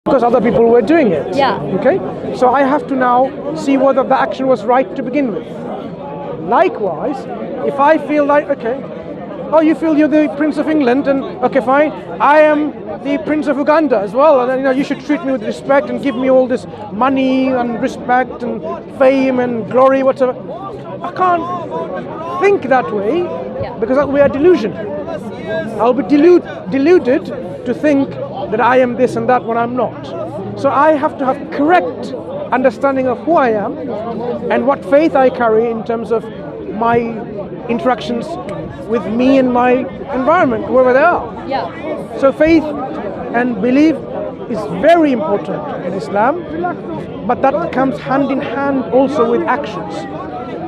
because other people were doing it. Yeah. Okay? So I have to now see whether the action was right to begin with. Likewise, if I feel like, okay, oh, you feel you're the Prince of England, and okay, fine, I am the Prince of Uganda as well, and you should treat me with respect and give me all this money and respect and fame and glory, whatever. I can't think that way because we are delusional. I'll be deluded to think that I am this and that when I'm not. So I have to have correct understanding of who I am and what faith I carry in terms of my interactions with me and my environment, wherever they are. Yeah. So faith and belief is very important in Islam, but that comes hand in hand also with actions.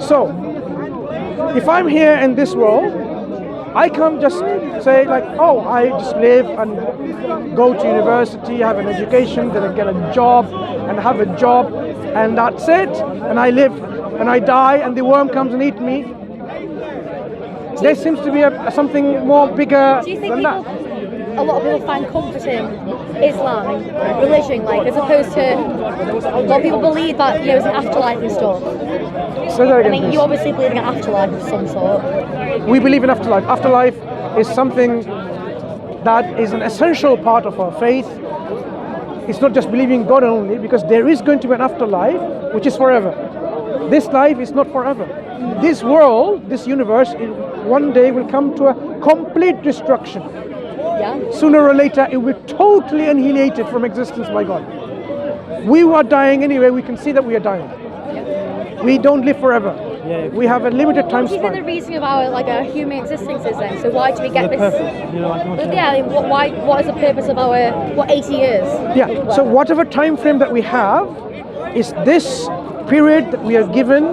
So if I'm here in this world, I can't just say like, oh, I just live and go to university, have an education, then I get a job and have a job, and that's it. And I live and I die and the worm comes and eats me. There seems to be something more bigger than that. A lot of people find comfort in Islam, religion, like, as opposed to, a lot of people believe that there's an afterlife and stuff. Say that again, I mean, you obviously believe in an afterlife of some sort. We believe in afterlife. Afterlife is something that is an essential part of our faith. It's not just believing in God only, because there is going to be an afterlife which is forever. This life is not forever. This world, this universe, one day will come to a complete destruction. Yeah. Sooner or later, it will be totally annihilated from existence by God. We are dying anyway. We can see that we are dying. Yeah. We don't live forever. Yeah. We have a limited time What do you think span. the reason of our human existence is then? So why do we get this? Purpose, What is the purpose of our 80 years? Yeah. So whatever time frame that we have is this period that we are given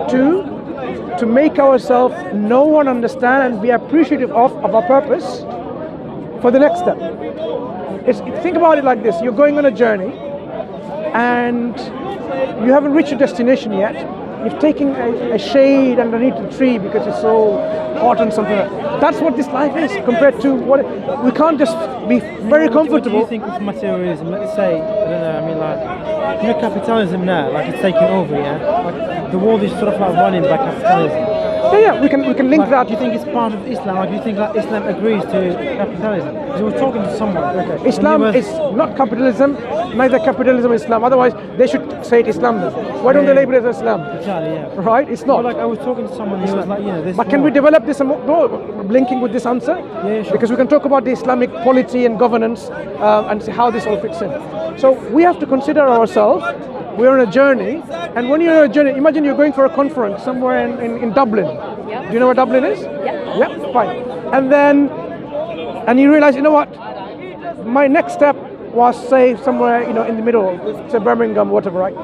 to make ourselves know and understand and be appreciative of our purpose for the next step. Think about it like this: you're going on a journey and you haven't reached your destination yet. You've taken a shade underneath the tree because it's so hot and something like that. That's what this life is compared to what we can't just be very comfortable. What do you think of materialism? Let's say, I don't know, I mean, like, capitalism now, like, it's taking over, yeah? Like, the world is sort of like running by capitalism. Yeah, we can link like, that. Do you think it's part of Islam? Like, do you think like Islam agrees to capitalism? Because we were talking to someone. Okay. Islam is not capitalism, neither capitalism is Islam. Otherwise, they should say it Islam. Why don't they label it as Islam? Exactly, yeah. Right? It's not. Well, like, I was talking to someone who was like, this. But can we develop this more, linking with this answer? Yeah, sure. Because we can talk about the Islamic polity and governance and see how this all fits in. So we have to consider ourselves. We're on a journey, and when you're on a journey, imagine you're going for a conference somewhere in Dublin. Yeah. Do you know where Dublin is? Yeah. Yeah, fine. And you realize, you know what? My next step was, say, somewhere, in the middle, say Birmingham, whatever, right?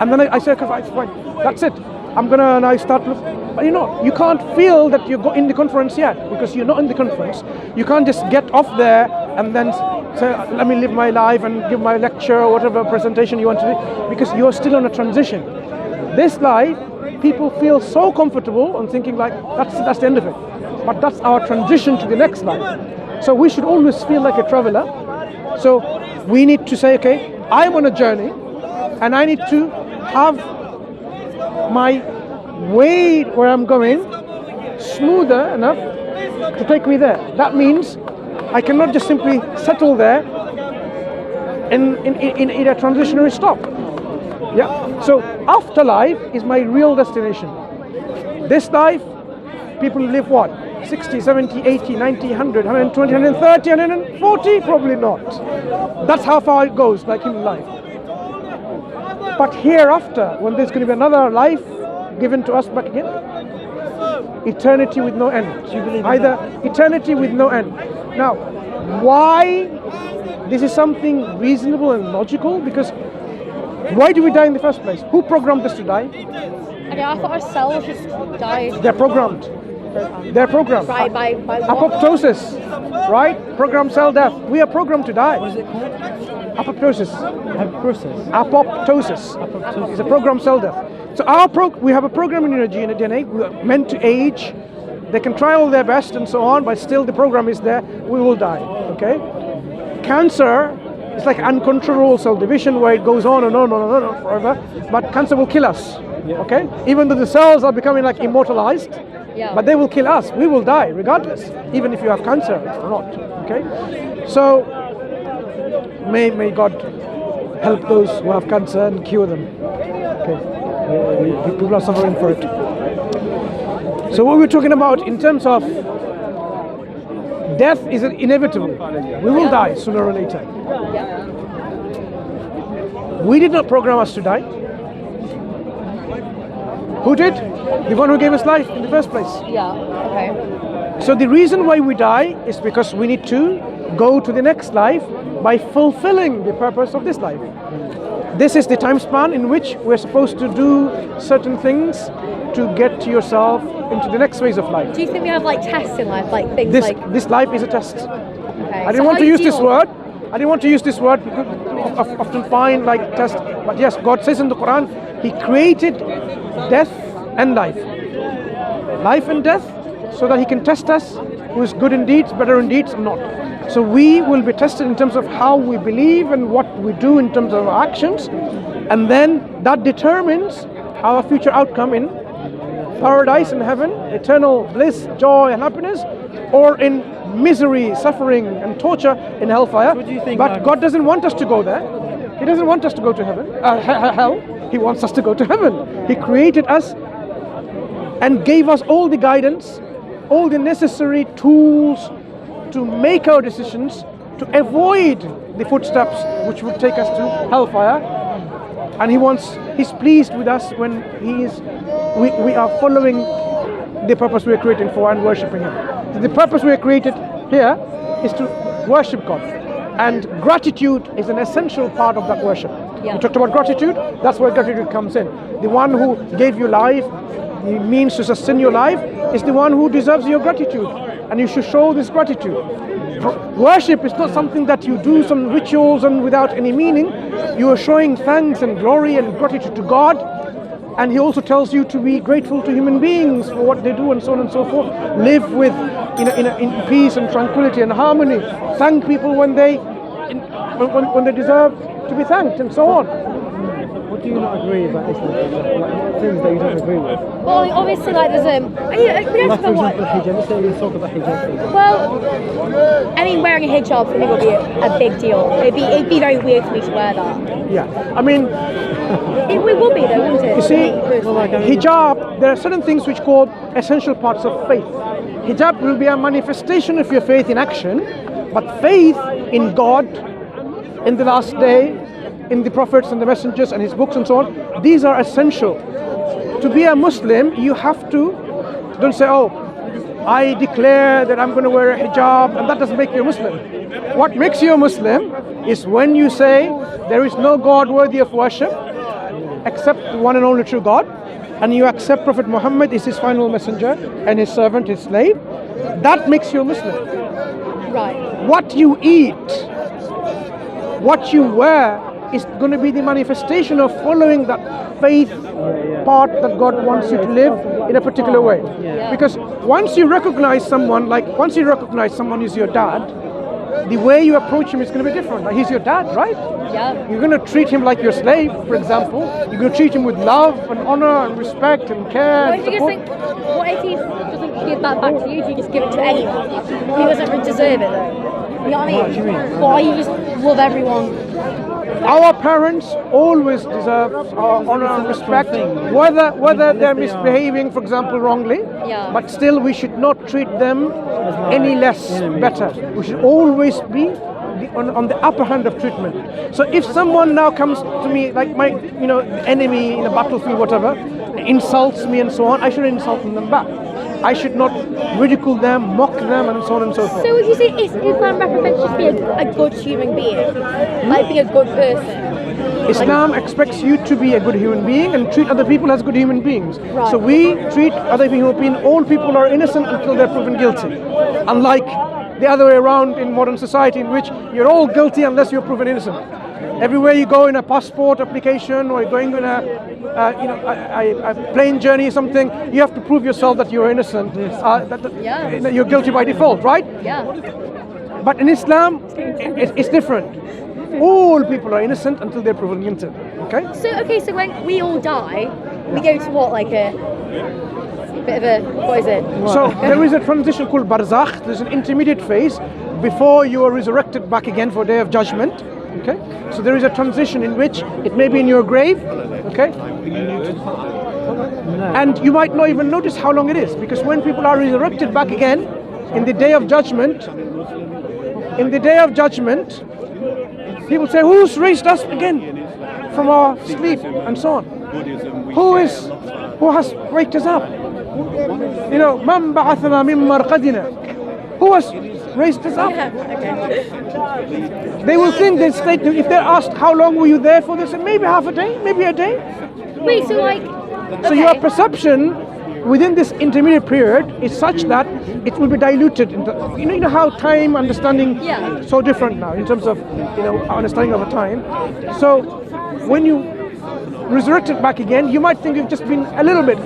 And then I said, okay, fine, that's it. I'm gonna now start look. But you can't feel that you're in the conference yet because you're not in the conference. You can't just get off there and then say, let me live my life and give my lecture or whatever presentation you want to do, because you're still on a transition. This life, people feel so comfortable and thinking like that's the end of it. But that's our transition to the next life. So we should always feel like a traveler. So we need to say, okay, I'm on a journey and I need to have my way where I'm going smoother enough to take me there. That means I cannot just simply settle there in a transitionary stop. Yeah. So afterlife is my real destination. This life, people live what? 60, 70, 80, 90, 100, 120, 130, 140? Probably not. That's how far it goes, like in life. But hereafter, when there's going to be another life given to us back again, eternity with no end. Do you believe in Either that? eternity with no end. Now, why this is something reasonable and logical? Because why do we die in the first place? Who programmed us to die? Okay, I thought our cells just died. They're programmed. They're programmed. By what? Apoptosis, right? Programmed cell death. We are programmed to die. What is it called? Apoptosis. Process. Apoptosis. It's a programmed cell death. So we have a program in your DNA. We are meant to age. They can try all their best and so on, but still the program is there. We will die. Okay. Cancer It's like uncontrollable cell division where it goes on and on and on and on forever. But cancer will kill us. Okay? Even though the cells are becoming like immortalized, but they will kill us. We will die regardless, even if you have cancer or not. Okay? So may God help those who have cancer and cure them. Okay? People are suffering for it. So what we're talking about in terms of death is inevitable. We will die sooner or later. We did not program us to die. Who did? The one who gave us life in the first place. Okay. So the reason why we die is because we need to go to the next life by fulfilling the purpose of this life. This is the time span in which we're supposed to do certain things to get yourself into the next phase of life. Do you think we have like tests in life, like things This life is a test. Okay. I didn't want to use this word. I didn't want to use this word because often find like test. But yes, God says in the Quran, He created death and life. Life and death, so that He can test us who is good in deeds, better in deeds, or not. So we will be tested in terms of how we believe and what we do in terms of our actions, and then that determines our future outcome in paradise and heaven, eternal bliss, joy and happiness, or in misery, suffering and torture in hellfire. But God doesn't want us to go there. He doesn't want us to go to heaven, hell. He wants us to go to heaven. He created us and gave us all the guidance, all the necessary tools to make our decisions, to avoid the footsteps which would take us to hellfire. And He's pleased with us when we are following the purpose we are created for and worshipping Him. So the purpose we are created here is to worship God. And gratitude is an essential part of that worship. We talked about gratitude, that's where gratitude comes in. The one who gave you life, the means to sustain your life, is the one who deserves your gratitude. And you should show this gratitude. Worship is not something that you do some rituals and without any meaning. You are showing thanks and glory and gratitude to God. And He also tells you to be grateful to human beings for what they do and so on and so forth. Live with in peace and tranquility and harmony. Thank people when they deserve to be thanked and so on. What do you not agree about Islam? Like things that you don't agree with? Well, obviously, like there's Like for example, hijab. Let's say we talk about hijab. Well, I mean, wearing a hijab for me would be a big deal. It'd be very weird for me to wear that. Yeah, I mean, it would be though, wouldn't it? You see, hijab, there are certain things which called essential parts of faith. Hijab will be a manifestation of your faith in action, but faith in God, in the last day, in the prophets and the messengers and His books and so on, these are essential. To be a Muslim, you have to, don't say, oh, I declare that I'm going to wear a hijab, and that doesn't make you a Muslim. What makes you a Muslim is when you say there is no God worthy of worship except the one and only true God, and you accept Prophet Mohammed is His final messenger and His servant, His slave. That makes you a Muslim. Right. What you eat, what you wear, is going to be the manifestation of following that faith part that God wants you to live in a particular way. Because once you recognize someone is your dad, the way you approach him is going to be different. Like, he's your dad, right? Yeah. You're going to treat him like your slave, for example. You're going to treat him with love and honor and respect and care. What if he doesn't give that back to you? If you just give it to anyone, he doesn't deserve it though. You know what I mean? What do you mean? Why you just love everyone? Our parents always deserve our honor and respect, whether they're misbehaving, for example, wrongly. Yeah. But still, we should not treat them any less better. We should always be on the upper hand of treatment. So if someone now comes to me like my enemy in a battlefield, whatever, insults me and so on, I should insult them back. I should not ridicule them, mock them, and so on and so forth. So would you say Islam represents just being a good human being? Like being a good person? Islam expects you to be a good human being and treat other people as good human beings. Right. So we treat other human beings, all people are innocent until they're proven guilty. Unlike the other way around in modern society, in which you're all guilty unless you're proven innocent. Everywhere you go in a passport application or you're going on a plane journey or something, you have to prove yourself that you're innocent, that you're guilty by default, right? Yeah. But in Islam, it's different. all people are innocent until they're proven guilty. Okay? So when we all die, we go to what, like a bit of a, what is it? So there is a transition called barzakh. There's an intermediate phase before you are resurrected back again for day of judgment. Okay? So there is a transition in which it may be in your grave. Okay? And you might not even notice how long it is, because when people are resurrected back again in the day of judgment, people say, who's raised us again from our sleep and so on? Who has waked us up? You know, Man ba'athana min marqadina. Who has raised us up? They will think, they state, if they're asked how long were you there for, they say maybe half a day, maybe a day. Wait, so like... So your perception within this intermediate period is such that it will be diluted into, you know how time understanding so different now in terms of our understanding of a time. So when you resurrected back again, you might think you've just been a little bit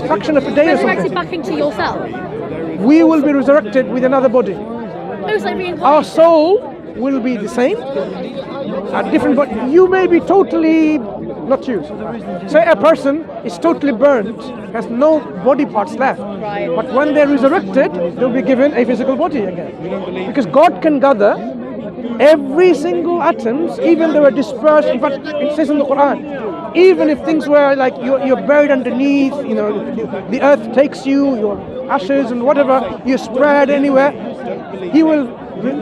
fraction of a day or something. Resurrected back into yourself. We will be resurrected with another body. It's like reincarnation. Our soul will be the same, a different body. You may be totally not you. Say a person is totally burnt, has no body parts left. Right. But when they're resurrected, they'll be given a physical body again. Because God can gather every single atoms, even they were dispersed. In fact, it says in the Quran, even if things were like you're buried underneath, the earth takes you, your ashes and whatever, you spread anywhere, He will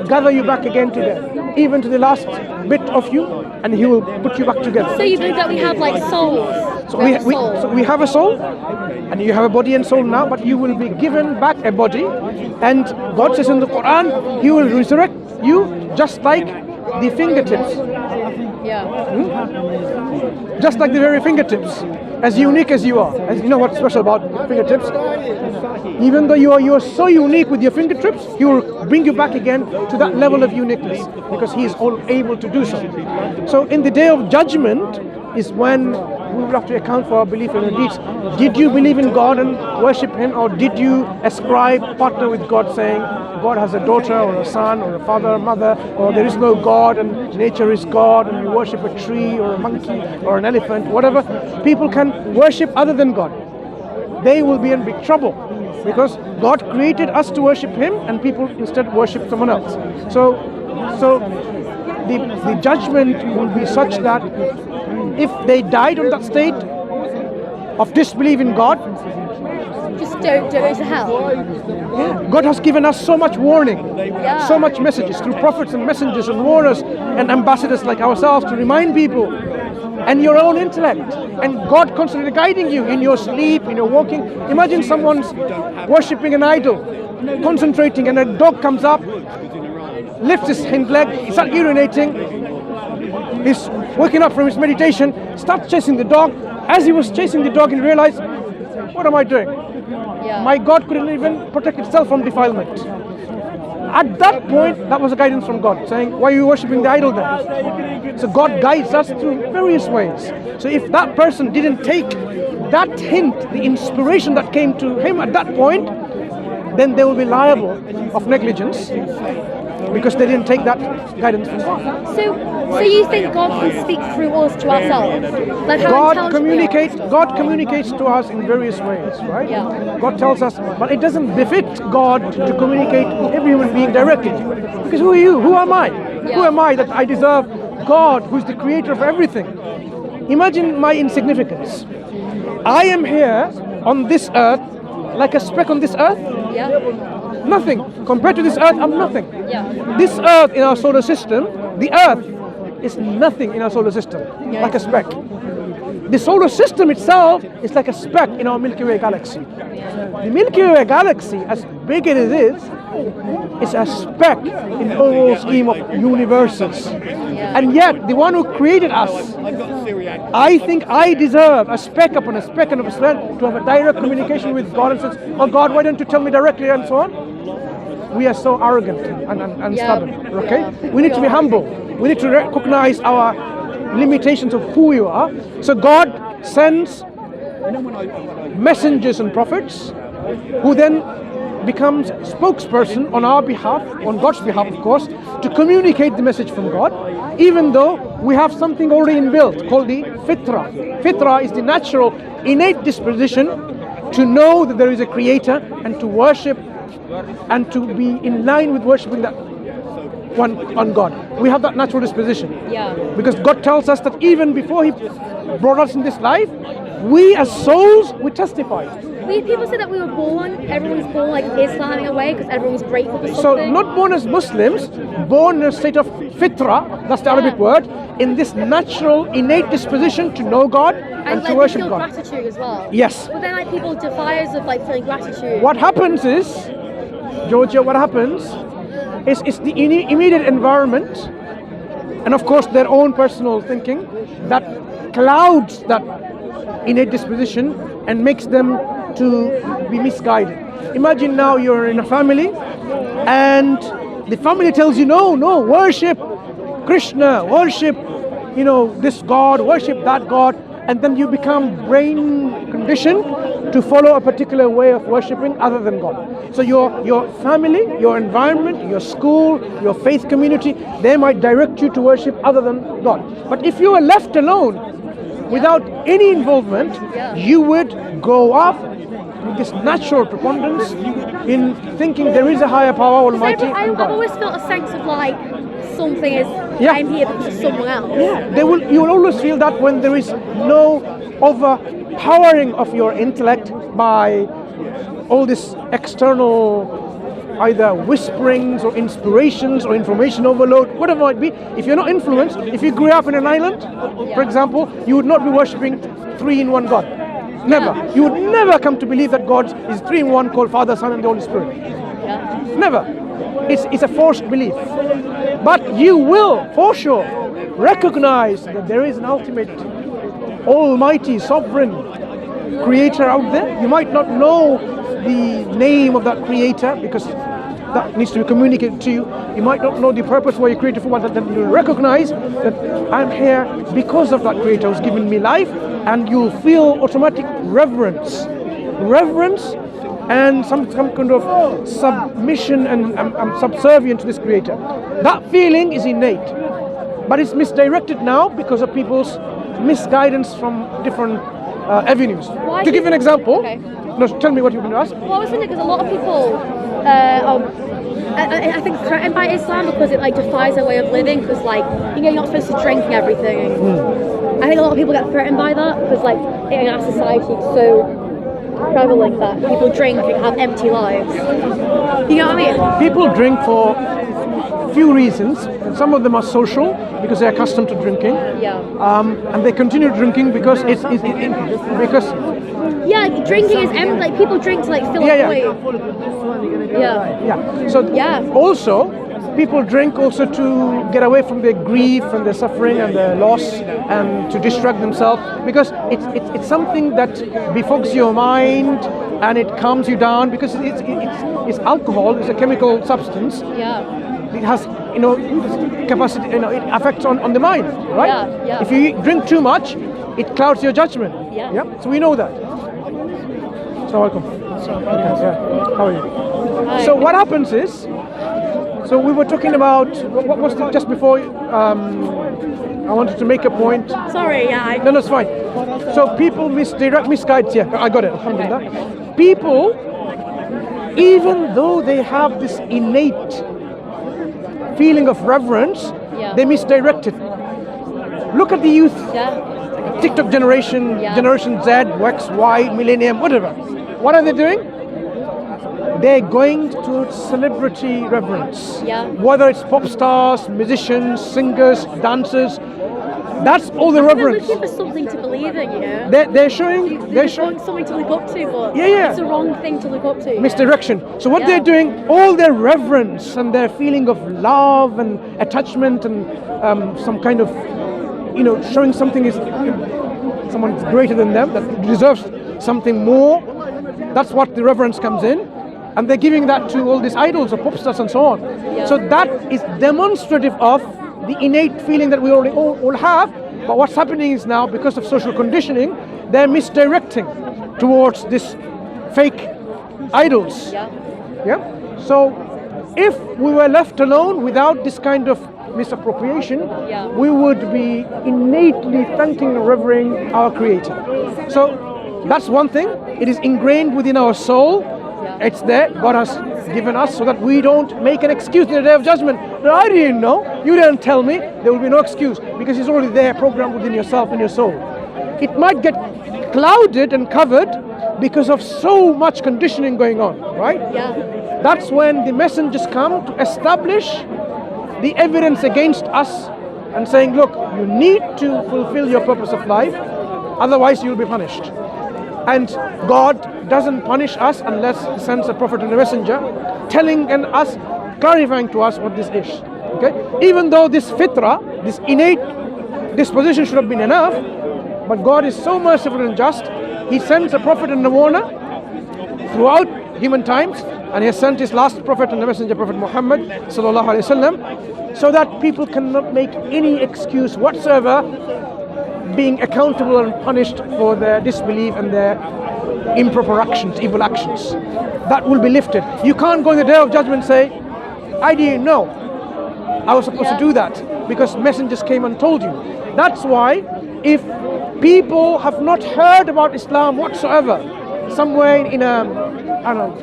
gather you back again to there, even to the last bit of you, and He will put you back together. So you believe that we have like souls? So we have a soul, and you have a body and soul now, but you will be given back a body, and God says in the Quran, He will resurrect you just like the fingertips. Yeah. Just like the very fingertips, as unique as you are. As you know what's special about fingertips? Even though you are so unique with your fingertips, He will bring you back again to that level of uniqueness, because He is all able to do so. So in the day of judgment is when we will have to account for our belief in our deeds. Did you believe in God and worship Him, or did you ascribe, partner with God, saying God has a daughter or a son or a father or mother, or there is no God and nature is God, and you worship a tree or a monkey or an elephant, whatever. People can worship other than God. They will be in big trouble, because God created us to worship Him, and people instead worship someone else. So the judgment will be such that if they died on that state of disbelief in God, just don't go to hell. God has given us so much warning, so much messages through prophets and messengers and warners and ambassadors like ourselves to remind people, and your own intellect, and God constantly guiding you in your sleep, in your walking. Imagine someone's worshipping an idol, concentrating, and a dog comes up, lifts his hind leg, he starts urinating, he's waking up from his meditation, starts chasing the dog. As he was chasing the dog, he realized, what am I doing? My God couldn't even protect itself from defilement. At that point, that was a guidance from God, saying, why are you worshipping the idol then? So God guides us through various ways. So if that person didn't take that hint, the inspiration that came to him at that point, then they will be liable of negligence, because they didn't take that guidance from God. So you think God can speak through us to ourselves? Like how God communicates to us in various ways, right? Yeah. God tells us, but it doesn't befit God to communicate to every human being directly. Because who are you? Who am I? Who am I that I deserve God, who's the creator of everything? Imagine my insignificance. I am here on this earth, like a speck on this earth. Nothing. Compared to this earth, I'm nothing. This earth in our solar system, the earth is nothing in our solar system, like a speck. The solar system itself is like a speck in our Milky Way galaxy. The Milky Way galaxy, as big as it is a speck in the overall scheme of universes. And yet, the one who created us, I think I deserve a speck upon a speck and a speck to have a direct communication with God, and says, oh God, why don't you tell me directly, and so on. We are so arrogant and stubborn, okay? We need to be humble. We need to recognize our limitations of who you are. So God sends messengers and prophets who then becomes spokesperson on our behalf, on God's behalf of course, to communicate the message from God, even though we have something already inbuilt called the fitra. Fitra is the natural, innate disposition to know that there is a creator and to worship and to be in line with worshipping that one on God. We have that natural disposition. Yeah. Because God tells us that even before He brought us in this life, we as souls, we testify. People say that we were born, everyone's born like Islam in a way because everyone's grateful for So something. not born as Muslims, born in a state of fitra, that's the Arabic word, in this natural, innate disposition to know God and to like worship feel God. gratitude as well. Yes. But then like people defy us of like feeling gratitude. What happens is, Georgia, what happens is it's the immediate environment and of course their own personal thinking that clouds that innate disposition and makes them to be misguided. Imagine now you're in a family and the family tells you, no, worship Krishna, worship, this God, worship that God, and then you become brain conditioned to follow a particular way of worshipping other than God. So your family, your environment, your school, your faith community, they might direct you to worship other than God. But if you were left alone, without any involvement, you would go up with this natural preponderance in thinking there is a higher power, Almighty, and I've God. always felt a sense of like something is I'm here because of someone else. Yeah, you will always feel that when there is no overpowering of your intellect by all this external either whisperings or inspirations or information overload, whatever it might be. If you're not influenced, if you grew up in an island, for example, you would not be worshipping 3-in-1 God. Never. You would never come to believe that God is 3-in-1 called Father, Son and the Holy Spirit. Never. It's a forced belief. But you will, for sure, recognize that there is an ultimate, almighty, sovereign creator out there. You might not know the name of that creator because that needs to be communicated to you. You might not know the purpose why you created for but then you recognize that I'm here because of that creator who's given me life, and you'll feel automatic reverence and some kind of submission and subservient to this creator. That feeling is innate, but it's misdirected now because of people's misguidance from different avenues. To give an example, no, tell me what you're going to ask. Well, I was thinking because a lot of people I think threatened by Islam because it like defies their way of living, because like you're not supposed to drink and everything. I think a lot of people get threatened by that because like in our society it's so prevalent that people drink and have empty lives. You know what I mean? People drink for few reasons. Some of them are social because they're accustomed to drinking. And they continue drinking because because drinking is empty. Like people drink to like fill a void. So also people drink also to get away from their grief and their suffering and their loss and to distract themselves, because it's something that befogs your mind and it calms you down, because it's alcohol. It's a chemical substance. It has capacity. It affects on the mind, right? If you drink too much, it clouds your judgment. So we know that. Assalamu alaikum. How are you? Hi. So what happens is, so we were talking about what was it just before. I wanted to make a point. Sorry, No, it's fine. So people misguide. Yeah, I got it. Alhamdulillah. People, even though they have this innate feeling of reverence, they misdirect it. Look at the youth. TikTok generation, Generation Z, X, Y, Millennium, whatever. What are they doing? They're going to celebrity reverence. Whether it's pop stars, musicians, singers, dancers, that's all the reverence. They're looking for something to believe in, They're showing. They want something to look up to, but it's the wrong thing to look up to. Misdirection. So what they're doing, all their reverence and their feeling of love and attachment and some kind of, showing something is someone greater than them that deserves something more. That's what the reverence comes in, and they're giving that to all these idols of pop stars and so on. So that is demonstrative of the innate feeling that we already all have. But what's happening is now, because of social conditioning, they're misdirecting towards this fake idols. Yeah. So if we were left alone without this kind of misappropriation, Yeah. we would be innately thanking and revering our Creator. So that's one thing. It is ingrained within our soul. Yeah. It's there. God has given us so that we don't make an excuse in the day of judgment. No, I didn't know. You didn't tell me. There will be no excuse because it's already there, programmed within yourself and your soul. It might get clouded and covered because of so much conditioning going on, right? Yeah. That's when the messengers come to establish the evidence against us and saying, look, you need to fulfill your purpose of life, otherwise you'll be punished. And God doesn't punish us unless He sends a prophet and a messenger telling and us, clarifying to us what this is. Okay? Even though this fitra, this innate disposition should have been enough, but God is so merciful and just, He sends a prophet and a warner throughout human times, and He has sent His last prophet and the messenger, Prophet Mohammed sallallahu alaihi wasallam, so that people cannot make any excuse whatsoever being accountable and punished for their disbelief and their improper actions, evil actions. That will be lifted. You can't go in the day of judgment and say, I didn't know. I was supposed to do that because messengers came and told you. That's why if people have not heard about Islam whatsoever, somewhere in a, I don't know,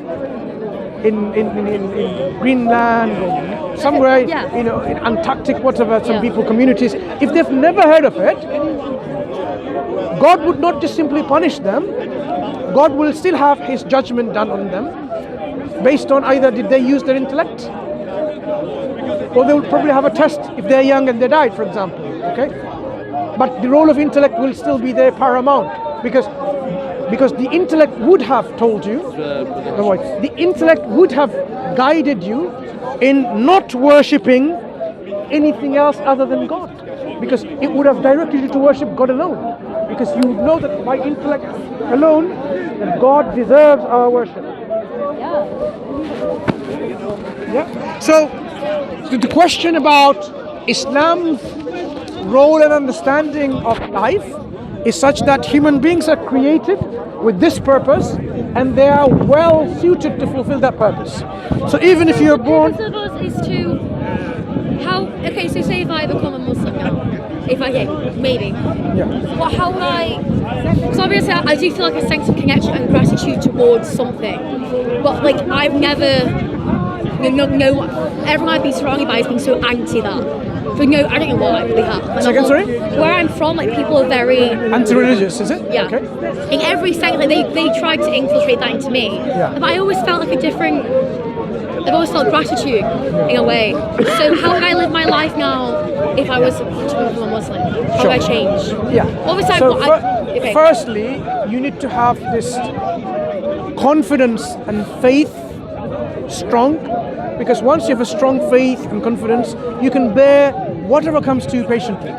in Greenland or somewhere, Yeah. you know, in Antarctic, whatever, some people, communities, if they've never heard of it, God would not just simply punish them. God will still have His judgment done on them based on either did they use their intellect, or they will probably have a test if they're young and they died, for example. Okay, but the role of intellect will still be there paramount because the intellect would have told you, the intellect would have guided you in not worshipping anything else other than God, because it would have directed you to worship God alone, because you would know that by intellect alone that God deserves our worship. Yeah. So the question about Islam's role and understanding of life is such that human beings are created with this purpose and they are well suited to fulfill that purpose. So even if you're born... The purpose of us is to... How... Okay, so say if I become a Muslim now. If I get, maybe. Yeah. Well, how would I... So obviously I do feel like a sense of connection and gratitude towards something. But like, I've never... No, everyone I've been surrounded by has been so anti that. But no, I don't know why they have. Second, sorry? Where I'm from, like people are very anti-religious, is it? Yeah. Okay. In every sector, like, they tried to infiltrate that into me. Yeah. But I always felt like a different. I've always felt gratitude in a way. So how would I live my life now if I was to become a Muslim? How would I change? Yeah. Obviously, So okay. firstly, you need to have this confidence and faith strong, because once you have a strong faith and confidence, you can bear whatever comes to you patiently.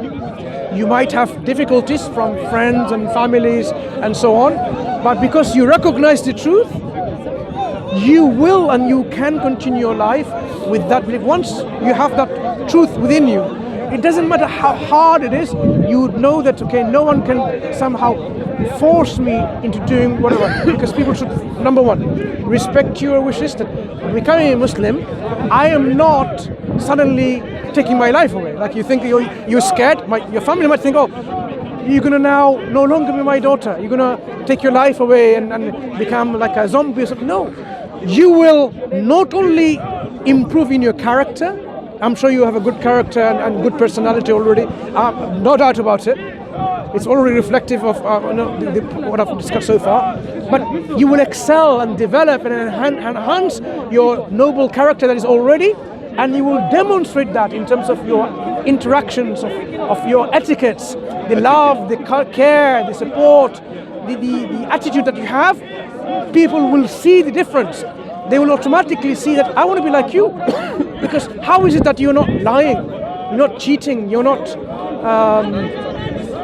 You might have difficulties from friends and families and so on, but because you recognize the truth, you will and you can continue your life with that belief. Once you have that truth within you, it doesn't matter how hard it is, you would know that, okay, no one can somehow force me into doing whatever, because people should, number one, respect your wish list. Becoming a Muslim, I am not suddenly taking my life away. Like you think you're scared, your family might think, oh, you're gonna now no longer be my daughter, you're gonna take your life away and become like a zombie or something. No, you will not only improve in your character, I'm sure you have a good character and good personality already, no doubt about it. It's already reflective of what I've discussed so far. But you will excel and develop and enhance your noble character that is already, and you will demonstrate that in terms of your interactions, of your etiquettes, the love, the care, the support, the attitude that you have. People will see the difference. They will automatically see that I want to be like you. Because how is it that you're not lying, you're not cheating, you're not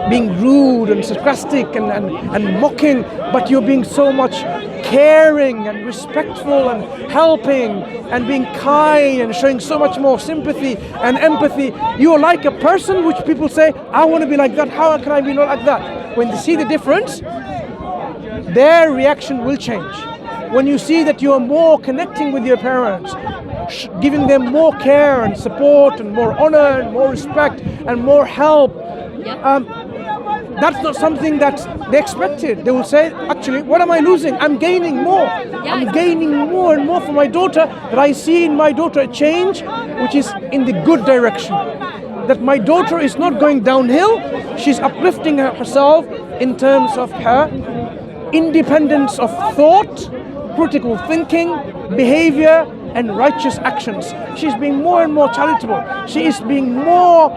being rude and sarcastic and mocking, but you're being so much caring and respectful and helping and being kind and showing so much more sympathy and empathy. You're like a person which people say, I want to be like that, how can I be not like that? When they see the difference, their reaction will change. when you see that you are more connecting with your parents, giving them more care and support and more honor and more respect and more help, that's not something that they expected. They will say, actually, what am I losing? I'm gaining more. I'm gaining more and more for my daughter, that I see in my daughter a change which is in the good direction. That my daughter is not going downhill, she's uplifting herself in terms of her independence of thought, critical thinking, behavior, and righteous actions. She's being more and more charitable. She is being more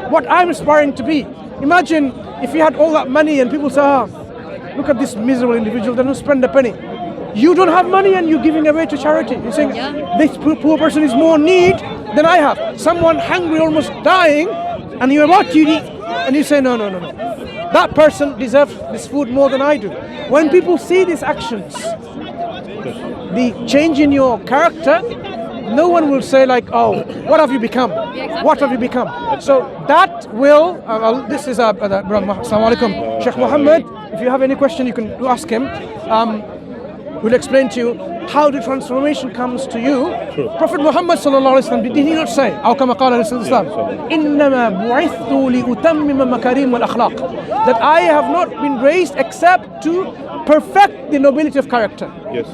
what I'm aspiring to be. Imagine if you had all that money and people say, look at this miserable individual, they don't spend a penny. You don't have money and you're giving away to charity. You're saying, this poor person is more in need than I have. Someone hungry, almost dying, and you're about to eat, and you say, no. That person deserves this food more than I do. When people see these actions, the change in your character, no one will say like, oh, what have you become? What have you become? So that will, this is Assalamu alaikum, Sheikh Mohammed. If you have any question, you can ask him. We'll explain to you how the transformation comes to you. Prophet Muhammad sallallahu alaihi wasallam, did he not say, أو كما قال رسول الله, إنما بعثت لأتمم مكارم الأخلاق, that I have not been raised except to perfect the nobility of character. Yes.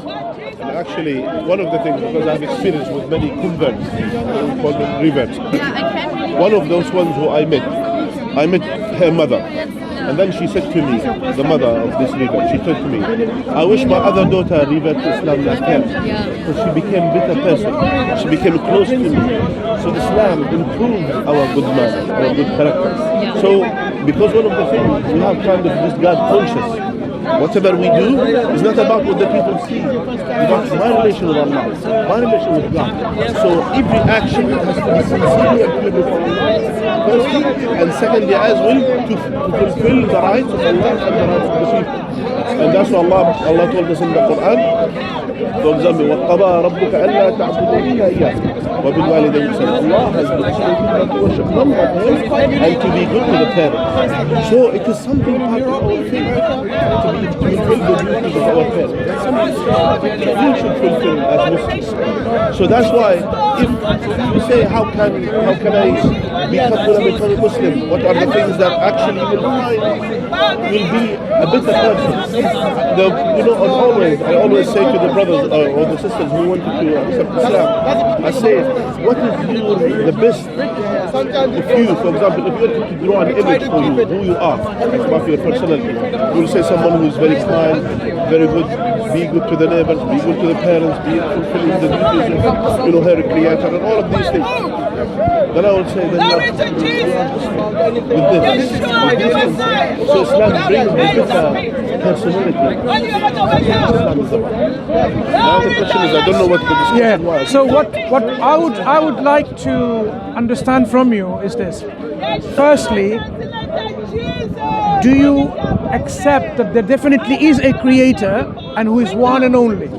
And actually, one of the things, because I've experienced with many converts, we call them reverts. One of those ones who I met her mother. And then she said to me, the mother of this revert, she said to me, I wish my other daughter revert to Islam like her. Because she became a better person. She became close to me. So Islam improved our good manners, our good character. So, because one of the things, we have kind of this God conscious. Whatever we do is not about what the people see. It's about my relation with Allah, my relation with God. So every action has to be sincerely and pure before Allah, firstly, and secondly as well to fulfill the rights of Allah and the rights of the people. And that's what Allah told us in the Quran. For example, وَقَضَى رَبُّكَ أَلَّا تَعْبُدُوا إِلَّا إِيَّاهُ وَبِالْوَالِدَيْنِ إِحْسَانًا. Allah has instructed to worship none but Him and to be good to the parents. So it is something part of our faith to fulfill the duties of our parents. That's something we should fulfill as Muslims. So that's why if you say how can I become a Muslim, what are the things that actually will be a better person? I always say to the brothers or the sisters who wanted to accept Islam, I say, what is the best? If you, for example, if you wanted to draw an image for you, who you are, about your personality, you will say someone who is very kind, very good, be good to the neighbors, be good to the parents, be fulfilling the duties of her creator, and all of these things. Then I would say that with this. So Islam brings a better personality. Islam is the one. Now the question is, I don't know what the discussion was. So what I would like to understand from you is this. Firstly, do you accept that there definitely is a creator and who is one and only?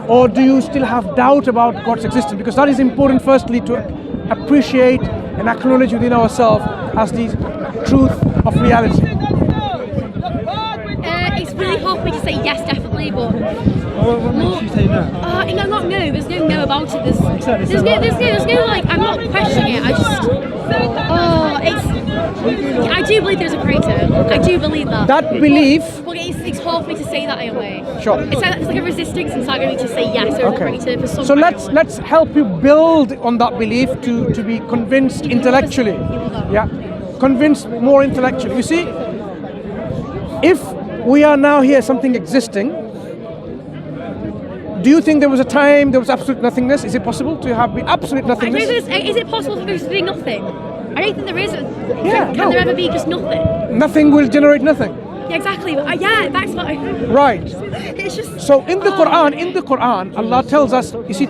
Or do you still have doubt about God's existence? Because that is important, firstly, to appreciate and acknowledge within ourselves as the truth of reality. It's really hard for me to say yes, definitely, but What makes you say no? not no. There's no no about it. There's no like. I'm not questioning it. I do believe there's a creator. I do believe that. That belief. But it's hard for me to say that in a way. Sure. It's like a resistance inside of me to say yes, there's a creator for some. So let's help you build on that belief to be convinced intellectually. Yeah, convinced more intellectually. You see, if we are now here, something existing. Do you think there was a time there was absolute nothingness? Is it possible to have been absolute nothingness? Is it possible for there to be nothing? I don't think there is. Can there ever be just nothing? Nothing will generate nothing. Yeah, exactly. That's what I. Right. It's just. So in the Quran, Allah tells us, you see,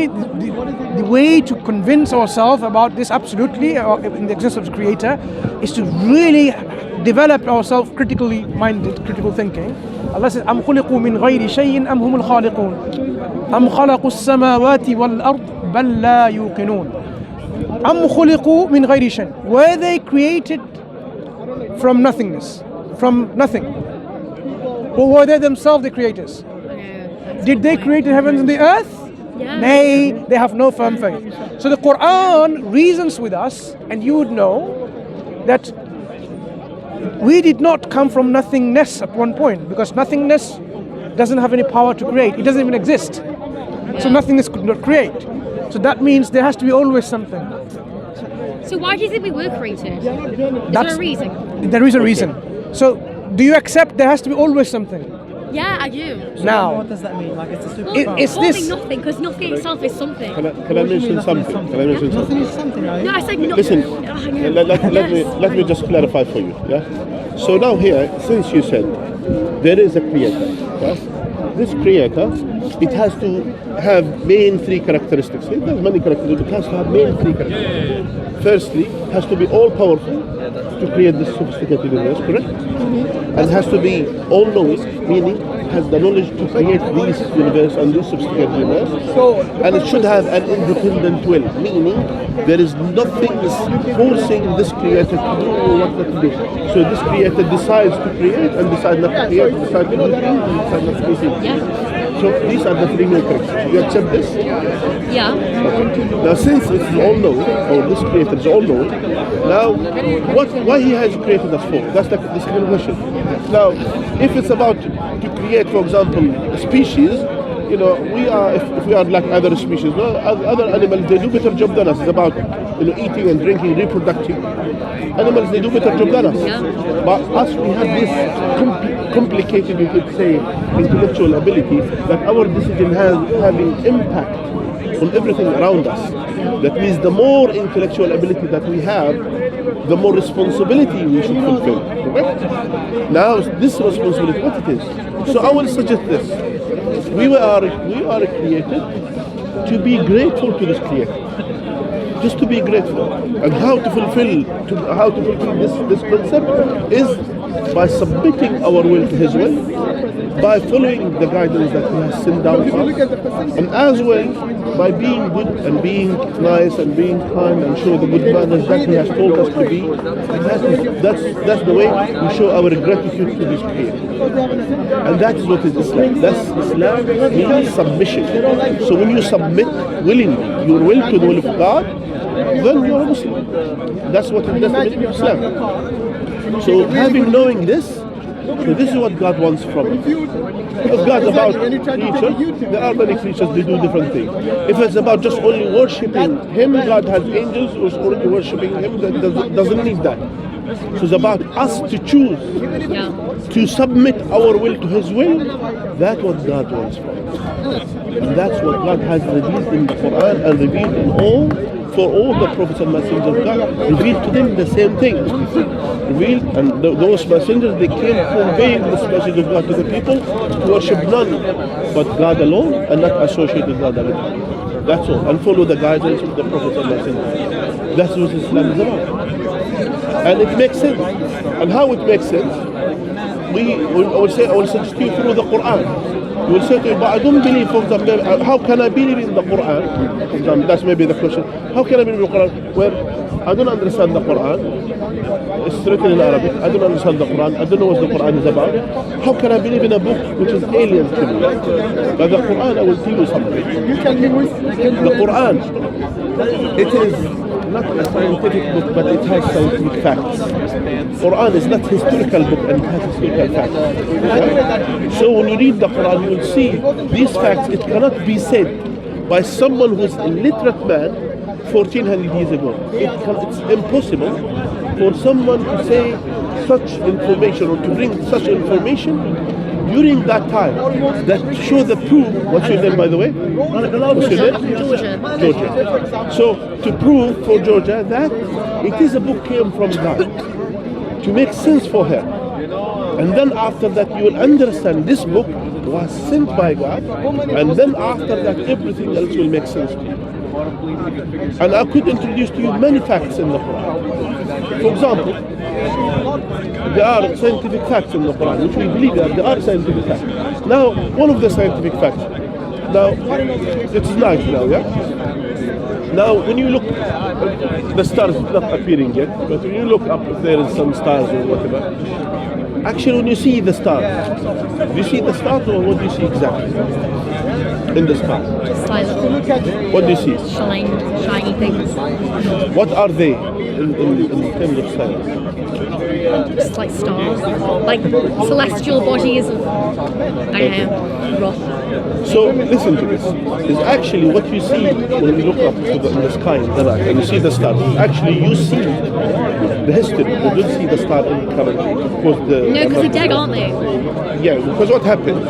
the way to convince ourselves about this absolutely in the existence of the Creator is to really develop ourselves critically minded, critical thinking. Allah says, أَمْ خُلِقُوا مِنْ غَيْرِ شَيْءٍ أَمْ هُمُ الْخَالِقُونَ أَمْ خَلَقُوا السَّمَاوَاتِ وَالْأَرْضِ بَلْ لَا يُوقِنُونَ أَمْ خُلِقُوا مِنْ غَيْرِ شَيْءٍ. Were they created from nothingness, from nothing? Or were they themselves the creators? Did they create the heavens and the earth? Yeah. Nay, they have no firm faith. So the Quran reasons with us, and you would know that we did not come from nothingness at one point, because nothingness doesn't have any power to create. It doesn't even exist. So nothingness could not create. So that means there has to be always something. So why do you think we were created? Is there a reason? There is a reason. So do you accept there has to be always something? Yeah, I do. Now, What does that mean? Like it's a super It's this. Nothing, because nothing itself is something. Can I mention something? Can I mention Nothing something? is something, right? No, I said nothing. Listen, Oh, I know. let me just clarify for you. Yeah. So now here, since you said there is a creator, yeah? This creator, it has to have main three characteristics. It has many characteristics. It has to have main three characteristics. Firstly, it has to be all powerful to create this sophisticated universe, correct? And it has to be all knowing, meaning has the knowledge to create this universe and this sophisticated universe. And it should have an independent will, meaning there is nothing forcing this creator to do what not to do. So this creator decides to create and decide not to create, decide to do things and decide not to do things. So these are the three main characteristics. You accept this? Yeah. Okay. Now since it's all knowing, or this creator is all knowing, now why he has created us for? That's the second question. Now, if it's about to create, for example, a species, you know, if we are like other species, no? Other animals, they do better job than us. It's about, you know, eating and drinking, reproducing. Animals, they do better job than us. Yeah. But us, we have this complicated, you could say, intellectual ability that our decision has having impact on everything around us. That means the more intellectual ability that we have, the more responsibility we should fulfill. Correct? Now, this responsibility, what it is? So I will suggest this. We are created to be grateful to this creator. Just to be grateful. And how to fulfill this concept is by submitting our will to his will, by following the guidance that he has sent down for us, and as well by being good and being nice and being kind and show the good manners that he has told us to be. That's the way we show our gratitude to this creator. And that is what is Islam. That's Islam means submission. So when you submit willingly your will to the will of God, then you are a Muslim. That's what it means Islam. So having knowing this, so this is what God wants from us. If God's about creatures, there are many creatures, they do different things. If it's about just only worshipping Him, God has angels who's already worshipping Him, that doesn't need that. So it's about us to choose, to submit our will to His will. That's what God wants from us. And that's what God has revealed in the Quran and revealed in for all the prophets and messengers of God, revealed to them the same thing. Revealed, and those messengers, they came conveying this message of God to the people to worship none but God alone and not associate with God alone. That's all. And follow the guidance of the prophets and messengers. That's what Islam is about. And it makes sense. And how it makes sense, I will suggest to you through the Quran. You will say to you, but I don't believe, for example, how can I believe in the Quran? For example, that's maybe the question. How can I believe in the Quran where I don't understand the Quran? It's written in Arabic. I don't understand the Quran. I don't know what the Quran is about. How can I believe in a book which is alien to me? But the Quran, I will tell you something. The Quran, it is not a scientific book, but it has scientific facts. Quran is not historical book and it has historical facts. Okay? So when you read the Quran, you will see these facts. It cannot be said by someone who is a literate man 1400 years ago. It's impossible for someone to say such information or to bring such information during that time that show the proof. What's your name, by the way? What's your name? Georgia. So to prove for Georgia that it is a book came from God, to make sense for her. And then after that you will understand this book was sent by God, and then after that everything else will make sense to you. And I could introduce to you many facts in the Quran. For example, there are scientific facts in the Quran, which we believe that there are scientific facts. Now, one of the scientific facts, now, it's night now, yeah? Now, when you look, the stars is not appearing yet, but when you look up, if there is some stars or whatever, Actually, when you see the stars, do you see the stars or what do you see exactly in the sky? Just like little What do you see? shiny things. What are they in terms of size? Just like stars. Like celestial bodies of, I don't know, rock. So listen to this. Is actually what you see when you look up to in the sky in the night and you see the stars. Actually, you see the history. You don't see the star in currently because No, because they're dead, aren't they? Yeah, because what happened?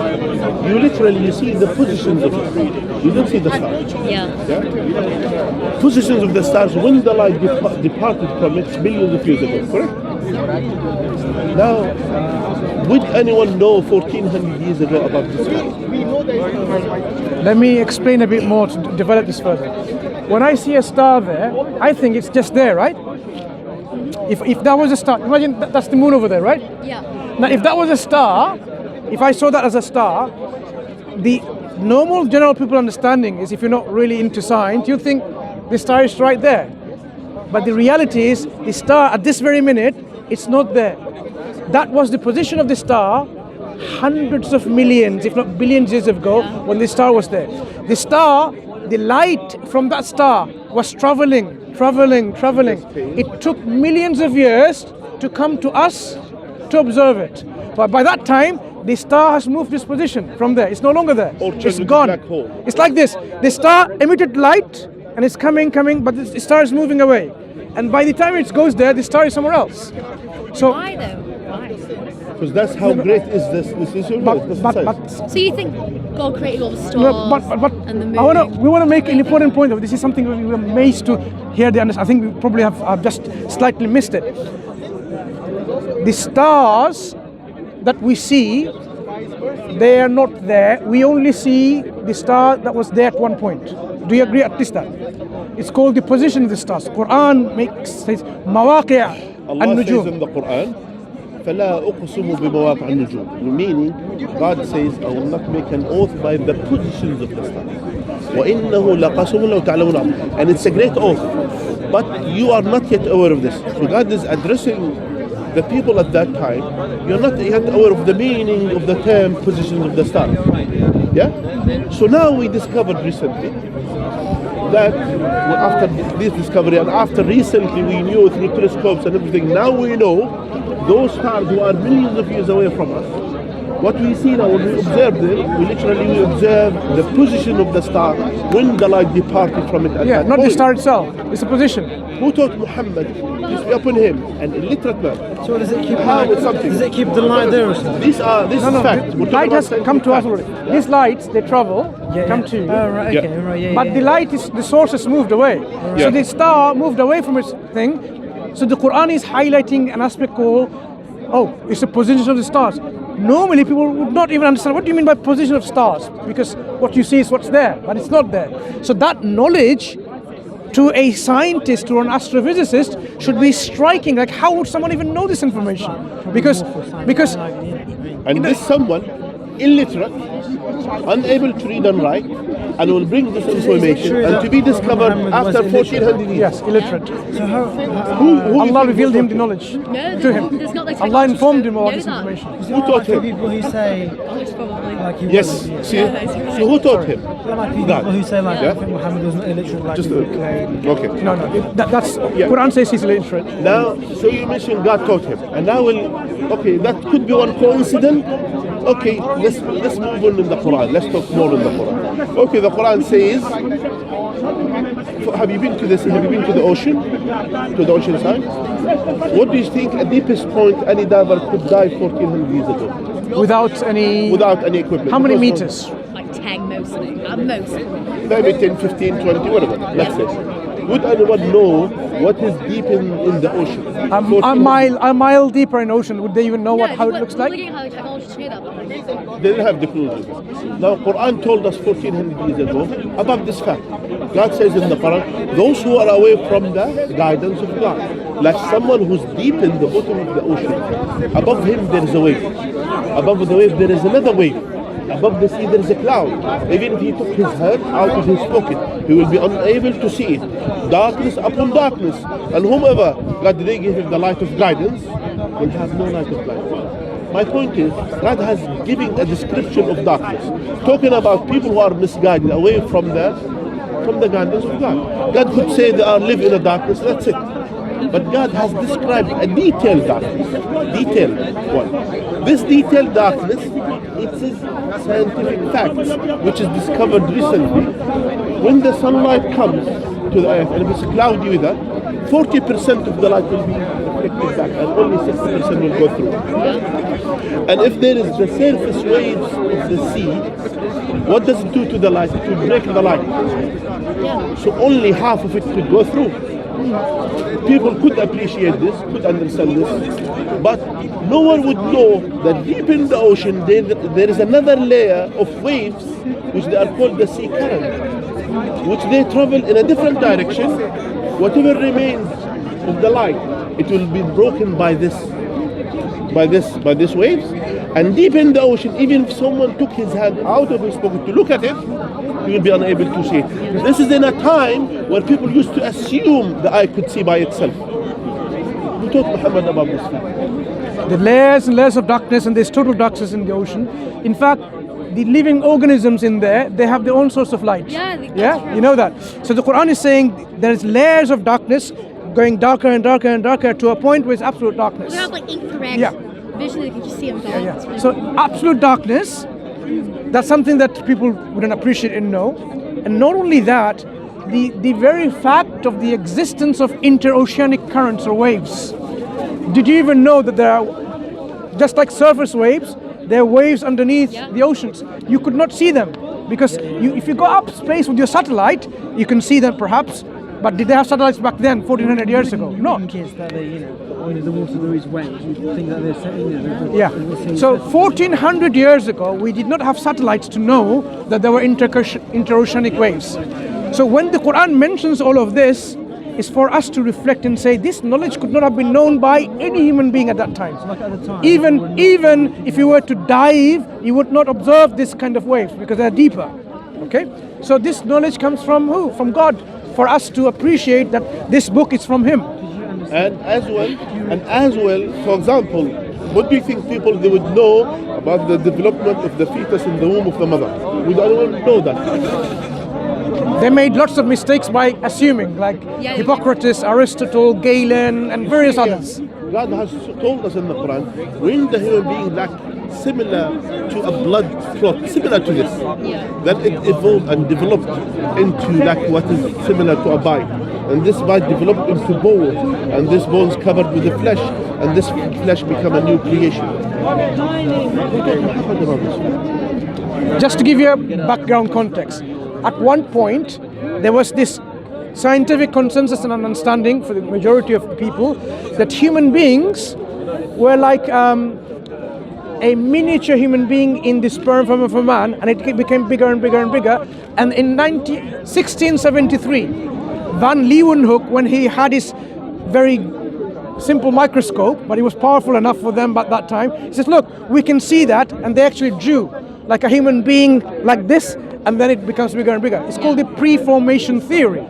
You literally see the positions of it. You don't see the stars. Yeah. Yeah? Positions of the stars when the light departed from it billions of years ago, correct? Now, would anyone know 1400 years ago about this star? Let me explain a bit more to develop this further. When I see a star there, I think it's just there, right? If that was a star, imagine that's the moon over there, right? Yeah. Now, if that was a star, if I saw that as a star, the normal general people understanding is, if you're not really into science, you think the star is right there. But the reality is, the star at this very minute, it's not there. That was the position of the star hundreds of millions, if not billions years ago, when the star was there. The star, the light from that star was traveling. It took millions of years to come to us to observe it. But by that time, the star has moved its position from there. It's no longer there. It's gone. Black hole. It's like this. The star emitted light and it's coming, but the star is moving away. And by the time it goes there, the star is somewhere else. So Why though? Why? Because that's how great is this universe. but So you think God created all the stars No, but and the moon? we want to make an important point. This is something we're amazed to hear. I think we probably have just slightly missed it. The stars that we see, they are not there. We only see the star that was there at one point. Do you agree at least that? It's called the position of the stars. Quran says مواقع Allah says النجوم. in the Quran, فَلَا أُقْسِمُ بِمَوَاقِعِ النُّجُومِ. Meaning, God says, I will not make an oath by the positions of the stars. وَإِنَّهُ لَقَسَمٌ لَوْ تَعْلَمُونَ عَظِيمٌ. And it's a great oath. But you are not yet aware of this. So God is addressing the people at that time. You're not yet aware of the meaning of the term positions of the stars. Yeah? So now we discovered recently that after this discovery and after recently we knew through telescopes and everything, now we know those stars who are millions of years away from us. What we see now, when we observe them, we literally observe the position of the star when the light departed from it. At Yeah, that not the point. star itself. It's a position. Who taught Muhammad? Peace be upon him, an illiterate man. So does it keep Does it keep the light there or something? This is fact. The light has come to us already. These lights, they travel, come to you. Oh, right, okay, Yeah. right, yeah. But the light is, the source has moved away. Yeah. So the star moved away from its thing. So the Quran is highlighting an aspect called, it's the position of the stars. Normally people would not even understand, what do you mean by position of stars? Because what you see is what's there, but it's not there. So that knowledge to a scientist or an astrophysicist should be striking. Like, how would someone even know this information? Because And this someone illiterate, unable to read and write, and will bring this information and to be discovered after 1400 years. yes, illiterate. So how Who Allah revealed him the knowledge No, to him. there's not like Allah technology informed to him of all know this that. information. Who taught him? people who say College probably. like he Yes. wasn't, See, so who taught him? like people God. who say like Yeah. I think Mohammed was not illiterate like Just people claim. okay. No, that's Yeah. Quran says he's illiterate. Now, so you mentioned God taught him, and now that could be one coincidence. Okay, let's move on in the Quran. Let's talk more in the Quran. Okay, the Quran says, have you been to the ocean, to the ocean side? What do you think at deepest point any diver could dive 1400 years ago Without any equipment? How many Because meters? Like 10 mostly, at most. Maybe 10, 15, 20, whatever. Let's say. Would anyone know what is deep in the ocean? A mile deeper in ocean. Would they even know how it looks like? We didn't have the technology to do that. They didn't have the clues. Now, Quran told us 1400 years ago about this fact. God says in the Quran, those who are away from the guidance of God, like someone who's deep in the bottom of the ocean. Above him there is a wave. Above the wave there is another wave. Above the sea there is a cloud. Even if he took his hand out of his pocket, he will be unable to see it. Darkness upon darkness. And whomever God did give him the light of guidance will have no light of guidance. My point is, God has given a description of darkness, talking about people who are misguided away from the guidance of God. God could say they are live in a darkness, that's it. But God has described a detailed darkness, detailed one. This detailed darkness, it is scientific facts, which is discovered recently. When the sunlight comes to the earth, and if it's cloudy weather, 40% of the light will be reflected back, and only 60% will go through. And if there is the surface waves of the sea, what does it do to the light? It will break the light. So only half of it could go through. People could appreciate this, could understand this, but no one would know that deep in the ocean there is another layer of waves which they are called the sea current, which they travel in a different direction. Whatever remains of the light, it will be broken by these waves. And deep in the ocean, even if someone took his hand out of his pocket to look at it, he will be unable to see it. This is in a time where people used to assume the eye could see by itself. Who taught Muhammad about this fact? The layers and layers of darkness, and there's total darkness in the ocean. In fact, the living organisms in there, they have their own source of light. Yeah, you know that. So the Quran is saying there's layers of darkness going darker and darker and darker to a point where it's absolute darkness. We have like infrared vision that you can just see them. Yeah. So absolute darkness, that's something that people wouldn't appreciate and know. And not only that, the very fact of the existence of interoceanic currents or waves. Did you even know that there are, just like surface waves, there are waves underneath the oceans? You could not see them because if you go up space with your satellite, you can see them perhaps. But did they have satellites back then, 1400 years ago? No. When the water is wet, you think that they're sitting there. Yeah. So 1400 years ago, we did not have satellites to know that there were interoceanic waves. So when the Quran mentions all of this, it's for us to reflect and say this knowledge could not have been known by any human being at that time. Even if you were to dive, you would not observe this kind of waves because they're deeper. Okay? So this knowledge comes from who? From God. For us to appreciate that this book is from Him. And as well, for example, what do you think people they would know about the development of the fetus in the womb of the mother? We don't know that. They made lots of mistakes by assuming, like Hippocrates, Aristotle, Galen, and various others. God has told us in the Quran, when the human being like similar to a blood clot, similar to this, then it evolved and developed into like what is similar to a bite. And this bite developed into bones, and this bones covered with the flesh, and this flesh become a new creation. Just to give you a background context, at one point there was this scientific consensus and understanding for the majority of the people that human beings were like a miniature human being in the sperm of a man, and it became bigger and bigger and bigger. And in 1673, Van Leeuwenhoek, when he had his very simple microscope, but he was powerful enough for them at that time, he says, look, we can see that, and they actually drew like a human being like this, and then it becomes bigger and bigger. It's called the pre-formation theory,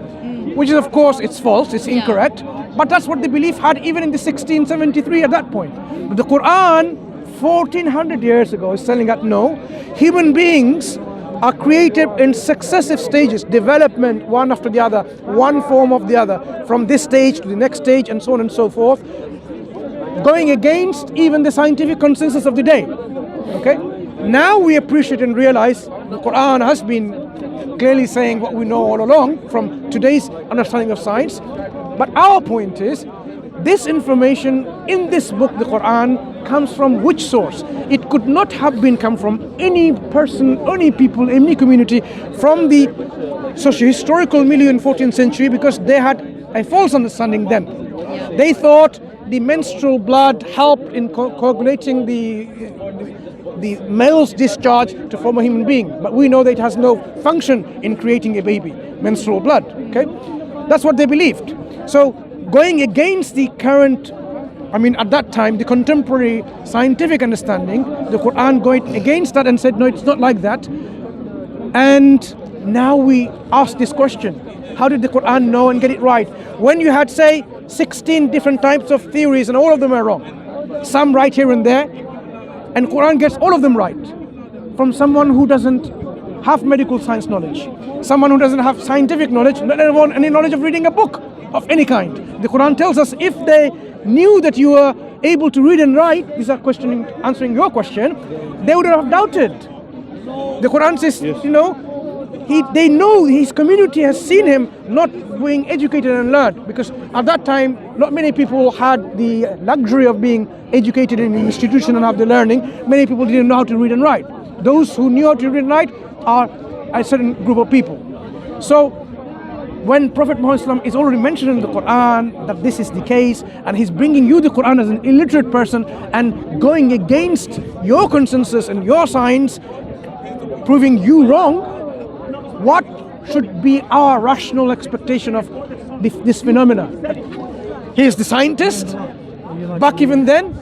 which is, of course, it's false, it's incorrect, but that's what the belief had even in the 1673 at that point. But the Quran, 1400 years ago, is telling us no, human beings are created in successive stages, development one after the other, one form of the other, from this stage to the next stage, and so on and so forth, going against even the scientific consensus of the day. Okay? Now we appreciate and realize the Quran has been clearly saying what we know all along from today's understanding of science. But our point is, this information in this book, the Quran, comes from which source? It could not have been come from any person, any people, any community from the socio-historical milieu in 14th century, because they had a false understanding then. They thought the menstrual blood helped in coagulating the male's discharge to form a human being. But we know that it has no function in creating a baby, menstrual blood. Okay, that's what they believed. So going against the current, at that time, the contemporary scientific understanding, the Quran going against that and said, no, it's not like that. And now we ask this question, how did the Quran know and get it right? When you had, say, 16 different types of theories and all of them are wrong. Some right here and there. and Quran gets all of them right from someone who doesn't have medical science knowledge, someone who doesn't have scientific knowledge, not even any knowledge of reading a book of any kind. The Quran tells us if they knew that you were able to read and write, these are answering your question, they would have doubted. The Quran says, Yes. they know his community has seen him not being educated and learned, because at that time not many people had the luxury of being educated in an institution and have the learning. Many people didn't know how to read and write. Those who knew how to read and write are a certain group of people. So when Prophet Muhammad is already mentioned in the Quran that this is the case, and he's bringing you the Quran as an illiterate person and going against your consensus and your science, proving you wrong, what should be our rational expectation of this phenomena? He is the scientist. Back even then,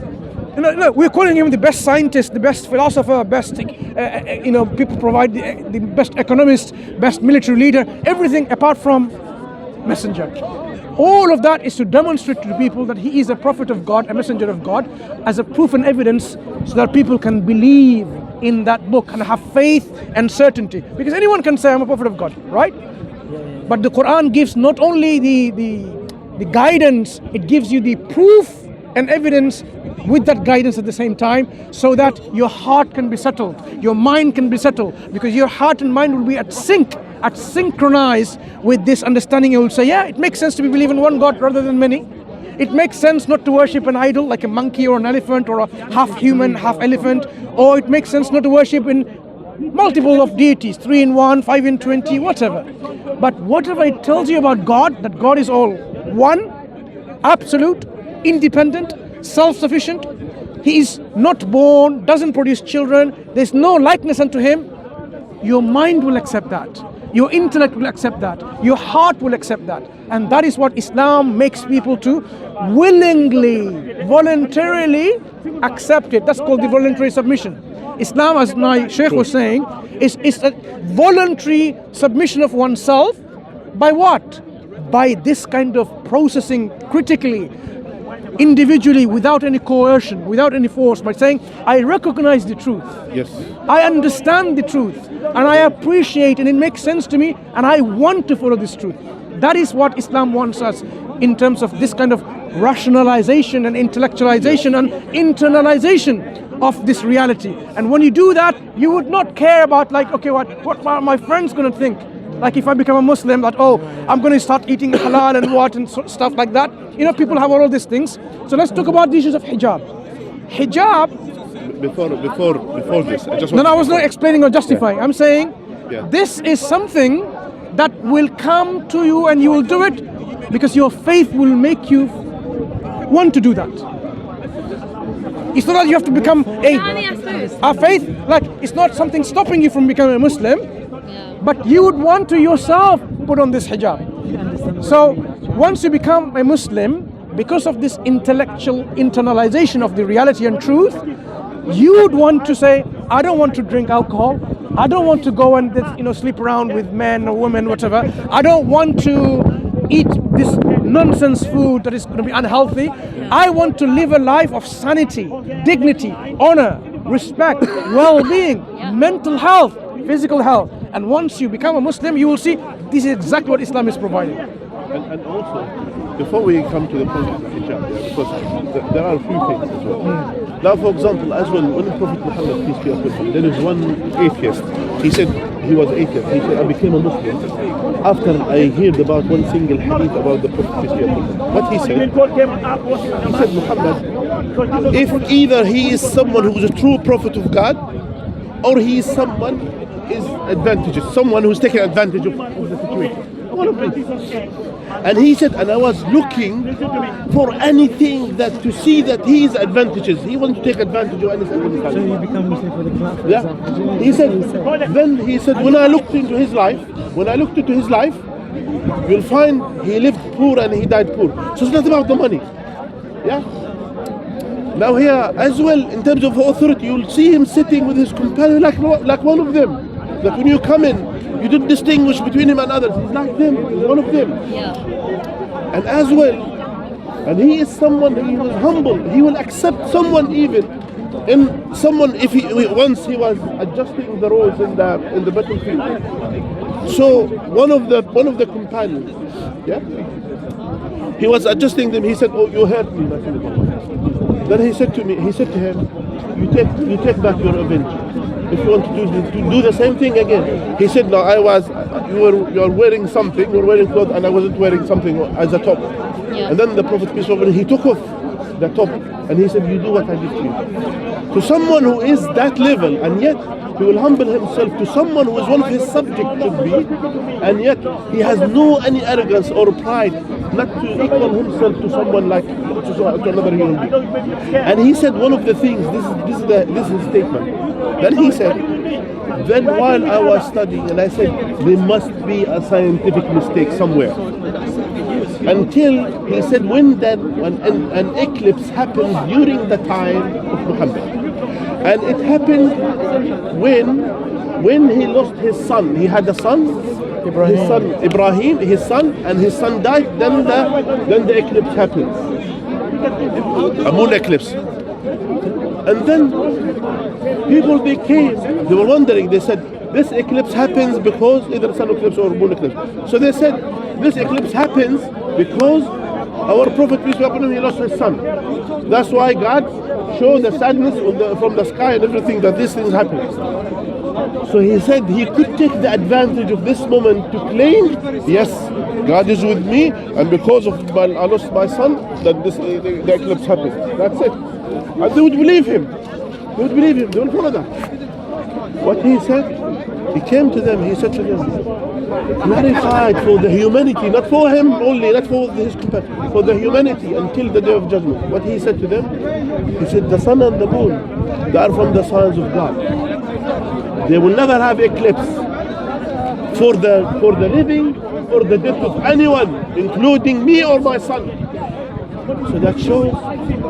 we're calling him the best scientist, the best philosopher, best, people provide the best economist, best military leader, everything apart from messenger. All of that is to demonstrate to the people that he is a prophet of God, a messenger of God, as a proof and evidence, so that people can believe in that book and have faith and certainty. Because anyone can say, I'm a prophet of God, right? But the Quran gives not only the guidance, it gives you the proof and evidence with that guidance at the same time, so that your heart can be settled, your mind can be settled, because your heart and mind will be synchronized with this understanding. You will say, yeah, it makes sense to believe in one God rather than many. It makes sense not to worship an idol like a monkey or an elephant or a half human, half elephant, or it makes sense not to worship in multiple of deities, 3 in 1, 5 in 20, whatever. But whatever it tells you about God, that God is all one, absolute, independent, self-sufficient, he is not born, doesn't produce children, there's no likeness unto him, your mind will accept that. Your intellect will accept that. Your heart will accept that. And that is what Islam makes people to willingly, voluntarily accept it. That's called the voluntary submission. Islam, as my Sheikh was saying, is a voluntary submission of oneself by what? By this kind of processing critically, individually, without any coercion, without any force, by saying, I recognize the truth. Yes. I understand the truth, and I appreciate, and it makes sense to me, and I want to follow this truth. That is what Islam wants us in terms of this kind of rationalization and intellectualization and internalization of this reality. And when you do that, you would not care about what are my friends going to think? Like if I become a Muslim, that I'm going to start eating halal and what and stuff like that. People have all these things. So let's talk about the issues of hijab. Hijab. Before this, I just I was not explaining or justifying. Yeah. I'm saying Yeah. this is something that will come to you, and you will do it because your faith will make you want to do that. It's not that you have to become a faith. Like it's not something stopping you from becoming a Muslim. But you would want to yourself put on this hijab. So once you become a Muslim, because of this intellectual internalization of the reality and truth, you would want to say, I don't want to drink alcohol. I don't want to go and sleep around with men or women, whatever. I don't want to eat this nonsense food that is going to be unhealthy. I want to live a life of sanity, dignity, honor, respect, well-being, mental health, physical health. And once you become a Muslim, you will see this is exactly what Islam is providing. And also, before we come to the point of hijab, because there are a few things as well. Now, for example, as well, when the Prophet Muhammad, peace be upon him, there is one atheist. He said he was atheist. He said, I became a Muslim after I heard about one single hadith about the Prophet, peace be upon him. What he said, Muhammad, if either he is someone who is a true prophet of God, or he is someone is advantageous, someone who's taking advantage of the situation. One of them. And he said, and I was looking for anything that to see that he is advantageous. He wants to take advantage of anything. So you become Muslim for the clout, for example. He said, when I looked into his life, you'll find he lived poor and he died poor. So it's not about the money. Yeah. Now here as well, in terms of authority, you'll see him sitting with his companion like one of them. That when you come in, you don't distinguish between him and others. He's like them, he's one of them. Yeah. And as well, And he is someone, he was humble. He will accept someone even in someone if he once he was adjusting the roles in the battlefield. So one of the companions, yeah, he was adjusting them. He said, "Oh, you hurt me, Messenger of Allah." Then he said to him, "You take back your revenge. If you want to do the same thing again." He said, "No, you are wearing something. You were wearing clothes, and I wasn't wearing something as a top." Yeah. And then the Prophet peace be upon him, he took off the top, and he said, "You do what I did to you." To someone who is that level, and yet he will humble himself to someone who is one of his subjects should be, and yet he has no any arrogance or pride not to equal himself to someone like to another human being. And he said one of the things. This is his statement. Then he said, then while I was studying, and I said there must be a scientific mistake somewhere. Until he said when an eclipse happened during the time of Muhammad. And it happened when he lost his son. He had a son, Ibrahim, his son, and his son died. Then the eclipse happened, a moon eclipse. And then people they were wondering. They said this eclipse happens because either sun eclipse or moon eclipse. So they said this eclipse happens because our Prophet peace be upon him, he lost his son. That's why God showed the sadness from the sky and everything that these things happen. So he said he could take the advantage of this moment to claim, yes, God is with me, and because of I lost my son, that the eclipse happened. That's it. And they would believe him. They would believe him. They would follow that. What he said, he came to them. He said to them, clarified for the humanity, not for him only, not for his companion, for the humanity until the day of judgment. What he said to them, he said, the sun and the moon, they are from the signs of God. They will never have eclipse for the living or the death of anyone, including me or my son. So that shows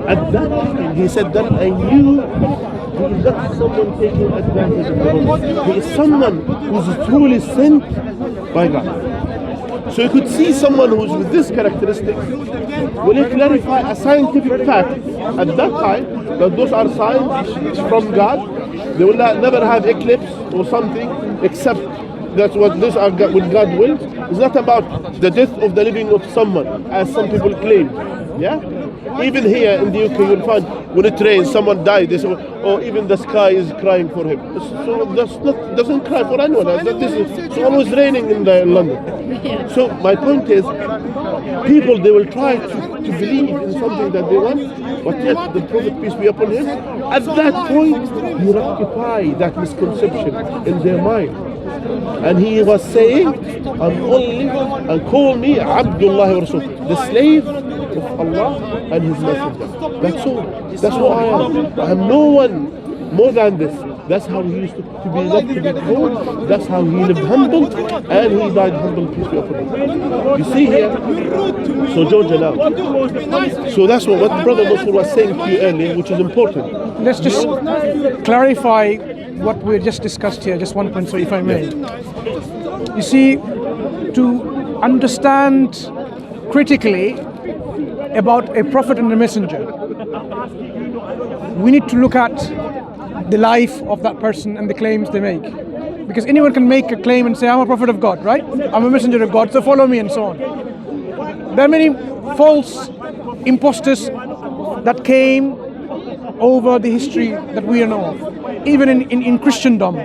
at that time he said that I knew he is not someone taking advantage of the world. He is someone who is truly sent by God. So you could see someone who is with this characteristic. Will he clarify a scientific fact at that time that those are signs from God? They will never have eclipse or something except that's what this are when God wills. It's not about the death of the living of someone, as some people claim. Yeah? Even here in the UK, you'll find when it rains, someone died. They say, "Oh, even the sky is crying for him." So doesn't cry for anyone. It's always raining in London. So my point is, people they will try to believe in something that they want, but yet the Prophet peace be upon him, at that point he rectified that misconception in their mind. And he was saying, and call me Abdullah wa Rasul, the slave of Allah and His Messenger. That's all. That's what I am. I am no one more than this. That's how he used to be not to be called. That's how he lived humble, and he died humble. Peace be upon him. You see here. So Georgia now. So that's what Brother Mansur was saying to you earlier, which is important. Let's just clarify what we just discussed here, just one point, so if I may. You see, to understand critically about a prophet and a messenger, we need to look at the life of that person and the claims they make. Because anyone can make a claim and say, I'm a prophet of God, right? I'm a messenger of God, so follow me, and so on. There are many false imposters that came over the history that we know of. Even in Christendom,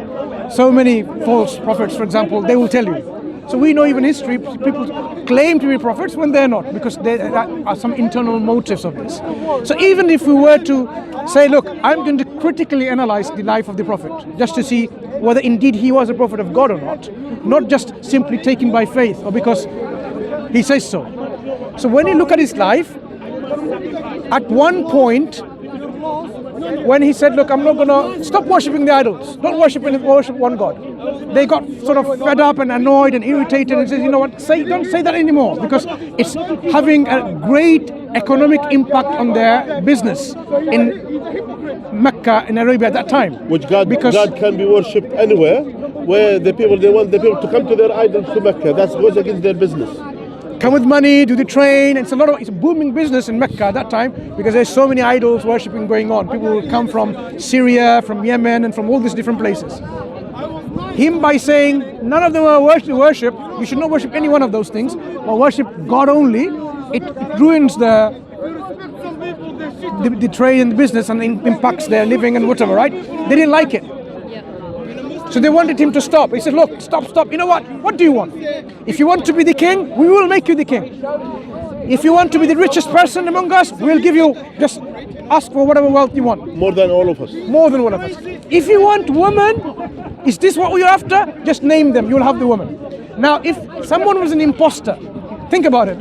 so many false prophets, for example, they will tell you. So we know even history, people claim to be prophets when they're not, because there are some internal motives of this. So even if we were to say, look, I'm going to critically analyze the life of the prophet, just to see whether indeed he was a prophet of God or not just simply taken by faith or because he says so. So when you look at his life, at one point, when he said, look, I'm not going to stop worshipping the idols, don't worship one God. They got sort of fed up and annoyed and irritated and said, you know what, don't say that anymore, because it's having a great economic impact on their business in Mecca, in Arabia at that time. Which God can be worshipped anywhere where they want the people to come to their idols to Mecca. That goes against their business. come with money, do the train. It's a booming business in Mecca at that time because there's so many idols worshipping going on. People will come from Syria, from Yemen, and from all these different places. Him by saying none of them are worship, you should not worship any one of those things, but worship God only. It ruins the trade and the business and impacts their living and whatever, right? They didn't like it. So they wanted him to stop. He said, look, stop. You know what? What do you want? If you want to be the king, we will make you the king. If you want to be the richest person among us, we'll give you, just ask for whatever wealth you want. More than all of us. More than all of us. If you want women, is this what you're after? Just name them, you'll have the woman. Now, if someone was an imposter, think about it.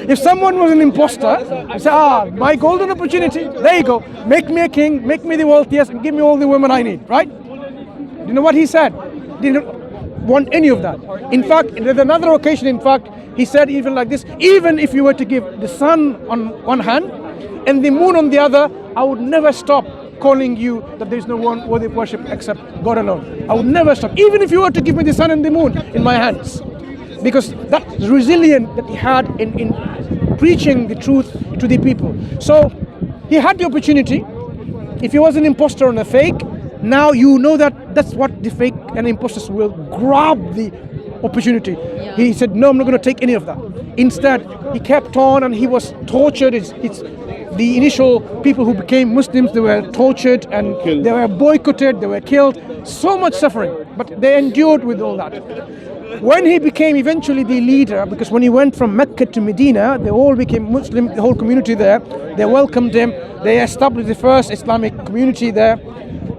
If someone was an imposter, you say, my golden opportunity, there you go. Make me a king, make me the wealthiest, and give me all the women I need, right? You know what he said? He didn't want any of that. In fact, there's another occasion, he said even like this, even if you were to give the sun on one hand and the moon on the other, I would never stop calling you that there is no one worthy of worship except God alone. I would never stop, even if you were to give me the sun and the moon in my hands. Because that resilience that he had in preaching the truth to the people. So he had the opportunity. If he was an imposter and a fake, now you know that's what the fake and imposters will grab the opportunity. Yeah. He said, no, I'm not going to take any of that. Instead, he kept on and he was tortured. The initial people who became Muslims, they were tortured and killed. They were boycotted, they were killed. So much suffering, but they endured with all that. When he became eventually the leader, because when he went from Mecca to Medina, they all became Muslim, the whole community there. They welcomed him. They established the first Islamic community there.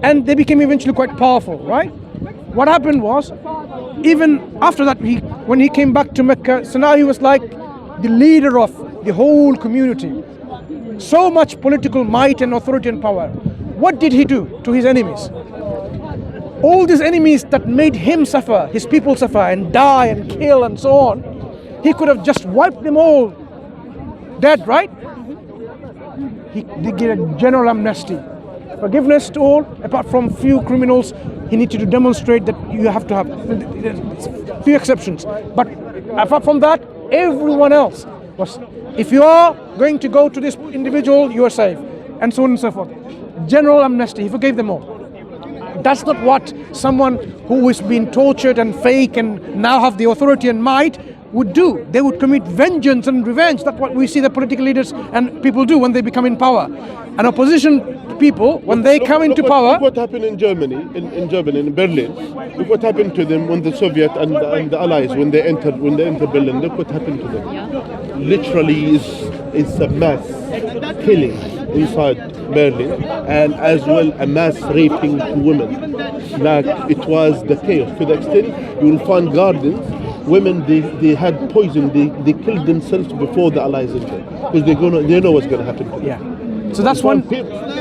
And they became eventually quite powerful, right? What happened was, even after that, when he came back to Mecca, so now he was like the leader of the whole community. So much political might and authority and power. What did he do to his enemies? All these enemies that made him suffer, his people suffer and die and kill and so on, he could have just wiped them all dead, right? He gave a general amnesty. Forgiveness to all, apart from few criminals. He needed to demonstrate that you have to have few exceptions. But apart from that, everyone else was, if you are going to go to this individual, you are safe, and so on and so forth. General amnesty, he forgave them all. That's not what someone who is being tortured and fake and now have the authority and might would do. They would commit vengeance and revenge. That's what we see the political leaders and people do when they become in power. And opposition people, when they come into power... Look what happened in Germany, in Berlin. Look what happened to them when the Soviet and the Allies, when they entered Berlin. Look what happened to them. Yeah. Literally is a mass killing inside Berlin, and as well a mass raping to women. Like it was the chaos to the extent you will find gardens. Women, they had poison. They killed themselves before the Allies entered because they know what's going to happen to them. Yeah. So that's one.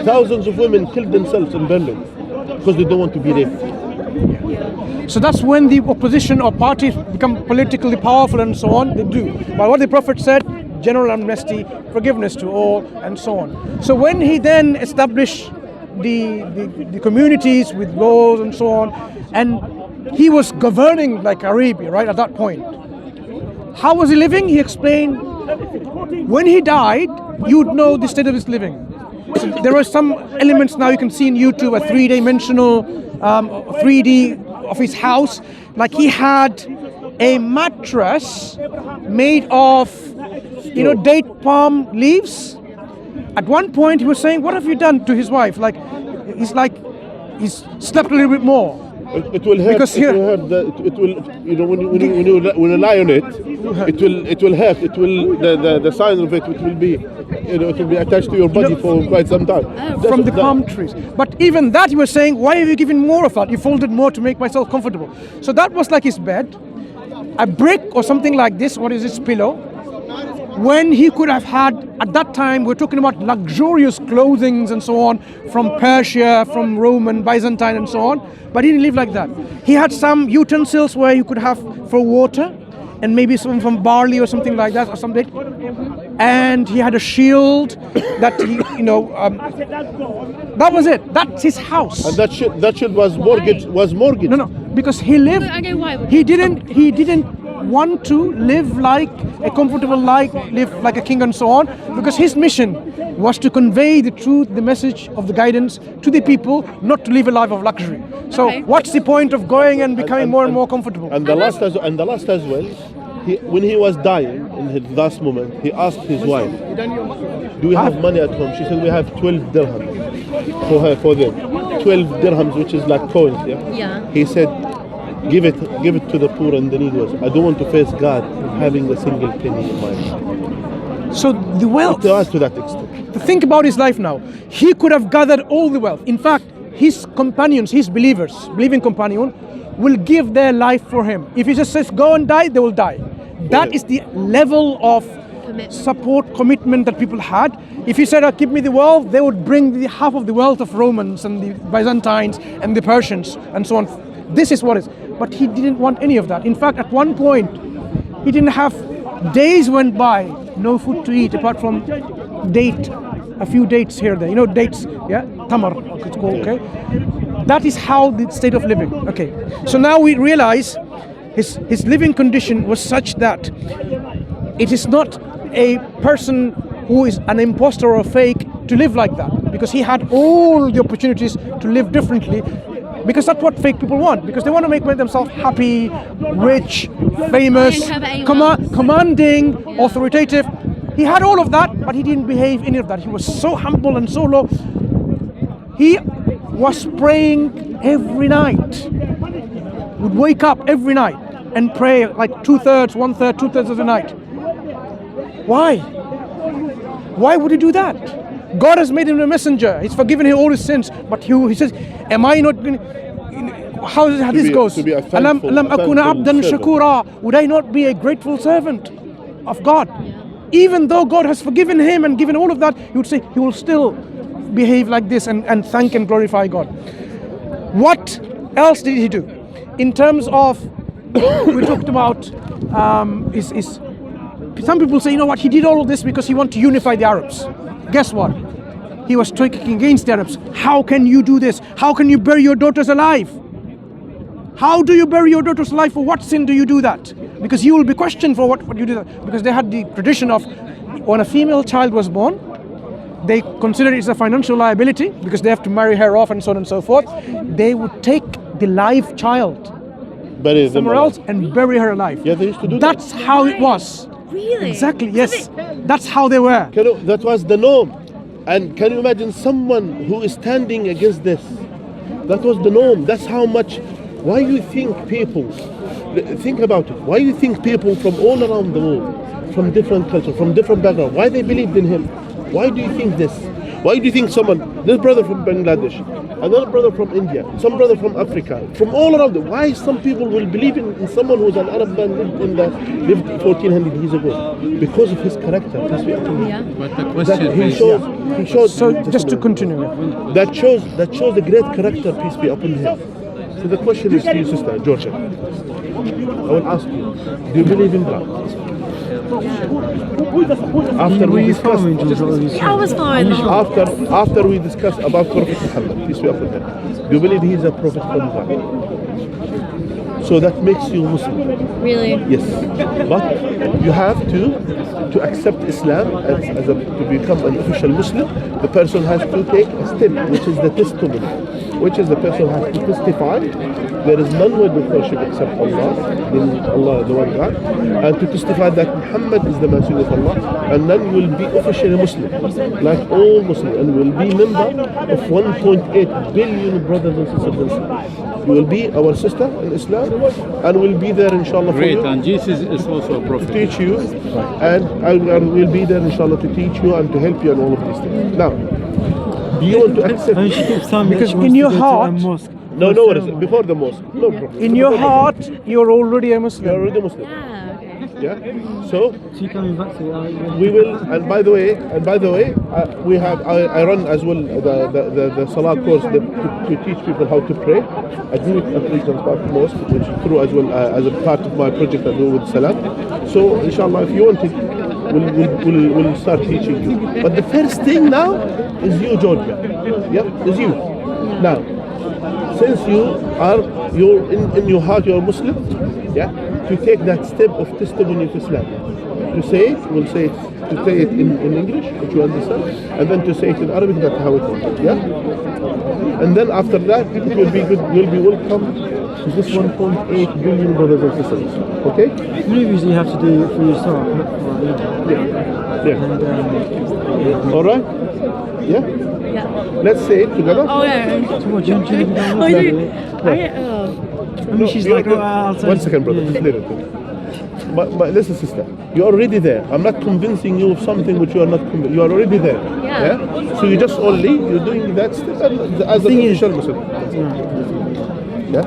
Thousands of women killed themselves in Berlin because they don't want to be raped. Yeah. So that's when the opposition or parties become politically powerful and so on. They do. But what the Prophet said, general amnesty, forgiveness to all, and so on. So when he then established the communities with laws and so on, and he was governing like Arabia, right, at that point. How was he living? He explained, when he died, you'd know the state of his living. So there are some elements now you can see in YouTube, a three-dimensional 3D of his house. Like he had a mattress made of, date palm leaves. At one point he was saying, what have you done to his wife? He's slept a little bit more. It will hurt. Because here, it will, when you lie on it, it will hurt. It will the sign of it will be, it will be attached to your body for quite some time. From the palm trees. But even that, he was saying, why have you given more of that? You folded more to make myself comfortable. So that was like his bed, a brick or something like this. What is this pillow? When he could have had, at that time, we're talking about luxurious clothing and so on, from Persia, from Roman, Byzantine and so on, but he didn't live like that. He had some utensils where you could have for water, and maybe some from barley or something like that, or something. And he had a shield that that was it. That's his house. And that shield was mortgaged. No, because he lived. He didn't want to live like a comfortable life, live like a king and so on, because his mission was to convey the truth, the message of the guidance to the people, not to live a life of luxury. So Okay. what's the point of going and becoming more and more comfortable? And the last as well, when he was dying in his last moment, he asked his wife, "Do we have money at home?" She said, "We have 12 dirhams for them. 12 dirhams, which is like coins." Yeah. Yeah. He said, "Give it to the poor and the needy. I don't want to face God having a single penny in my hand." So the wealth. To us to that extent. Think about his life now. He could have gathered all the wealth. In fact, his companions, his believing companion, will give their life for him. If he just says go and die, they will die. That is the level of support, commitment that people had. If he said, "Give me the wealth," they would bring the half of the wealth of Romans and the Byzantines and the Persians and so on. This is what is. But he didn't want any of that. In fact, at one point, he didn't have, days went by, no food to eat apart from a few dates here and there. You know, dates, yeah? Tamar, it's called, okay? That is how the state of living, okay? So now we realize his living condition was such that it is not a person who is an imposter or a fake to live like that, because he had all the opportunities to live differently, because that's what fake people want, because they want to make themselves happy, rich, famous, commanding, authoritative. He had all of that, but he didn't behave any of that. He was so humble and so low. He was praying every night, would wake up every night and pray like 2/3, 1/3, 2/3 of the night. Why? Why would he do that? God has made him a messenger. He's forgiven him all his sins. But he says, am I not going to... How this goes? To be a Alam akuna abdan servant. shakura. Would I not be a grateful servant of God? Even though God has forgiven him and given all of that, he would say he will still behave like this and thank and glorify God. What else did he do? In terms of, we talked about, some people say, you know what, he did all of this because he wanted to unify the Arabs. Guess what? He was talking against the Arabs. How can you do this? How can you bury your daughters alive? How do you bury your daughters alive? For what sin do you do that? Because you will be questioned for what you do that. Because they had the tradition of, when a female child was born, they considered it as a financial liability because they have to marry her off and so on and so forth. They would take the live child somewhere else and bury her alive. Yeah, they used to do That's how it was. Really? Exactly, yes. That's how they were. That was the norm. And can you imagine someone who is standing against this? That was the norm. That's how much. Why you think people, think about it, why you think people from all around the world, from different cultures, from different backgrounds, why they believed in him? Why do you think this? Why do you think this brother from Bangladesh, another brother from India, some brother from Africa, from all around the world, why some people will believe in someone who's an Arab man lived 1400 years ago? Because of his character. Yeah. But the question He is, shows. So just to continue. That shows a great character, peace be upon him. So the question is to you, sister Georgia. I will ask you, do you believe in God? After we discussed, I was fine. after we discussed about Prophet Muhammad, peace be upon him, do you believe he is a prophet from God? So that makes you Muslim. Really? Yes, but you have to accept Islam to become an official Muslim. The person has to take a step, which is the testimony, which is the person has to testify there is none worthy of worship except Allah, the one God, and to testify that Muhammad is the messenger of Allah, and then you will be officially Muslim, like all Muslims, and will be member of 1.8 billion brothers and sisters. You will be our sister in Islam, and we'll be there inshallah for great, you. and Jesus is also a To prophet. teach you, and we'll be there inshallah to teach you and to help you and all of these things. Now, do you want to accept? And she keeps telling me Because that she in wants your to go heart- to a mosque. No, no worries. Before the mosque, no problem. In your heart, you're already a Muslim. You're already Muslim. Yeah, okay. Yeah. So She coming back to we will. And by the way, we have. I run as well the Salah course to teach people how to pray. I do it at least on part of mosque, which is through as well as a part of my project I do with Salam. So inshallah, if you want it, we'll start teaching you. But the first thing now is you, Georgia. Yeah, is you. Now, since you're in your heart, you're Muslim. Yeah. to take that step of testimony of Islam. To say it, we'll say it, to say it in English, which you understand, and then to say it in Arabic, that's how it works. Yeah? And then after that, it will be good, you'll be welcome to this 1.8 billion brothers and sisters. Okay? Movies you have to do it for yourself, not for me. Yeah. And All right? Yeah? Yeah. Let's say it together. Oh yeah. so what, do you Oh, I do. I mean, she's like, oh, I'll tell One you. second, brother. Yeah. Little bit. But listen, sister, you're already there. I'm not convincing you of something which you are not convinced. You are already there. Yeah. So you just only you're doing that step as an official Muslim. Yeah.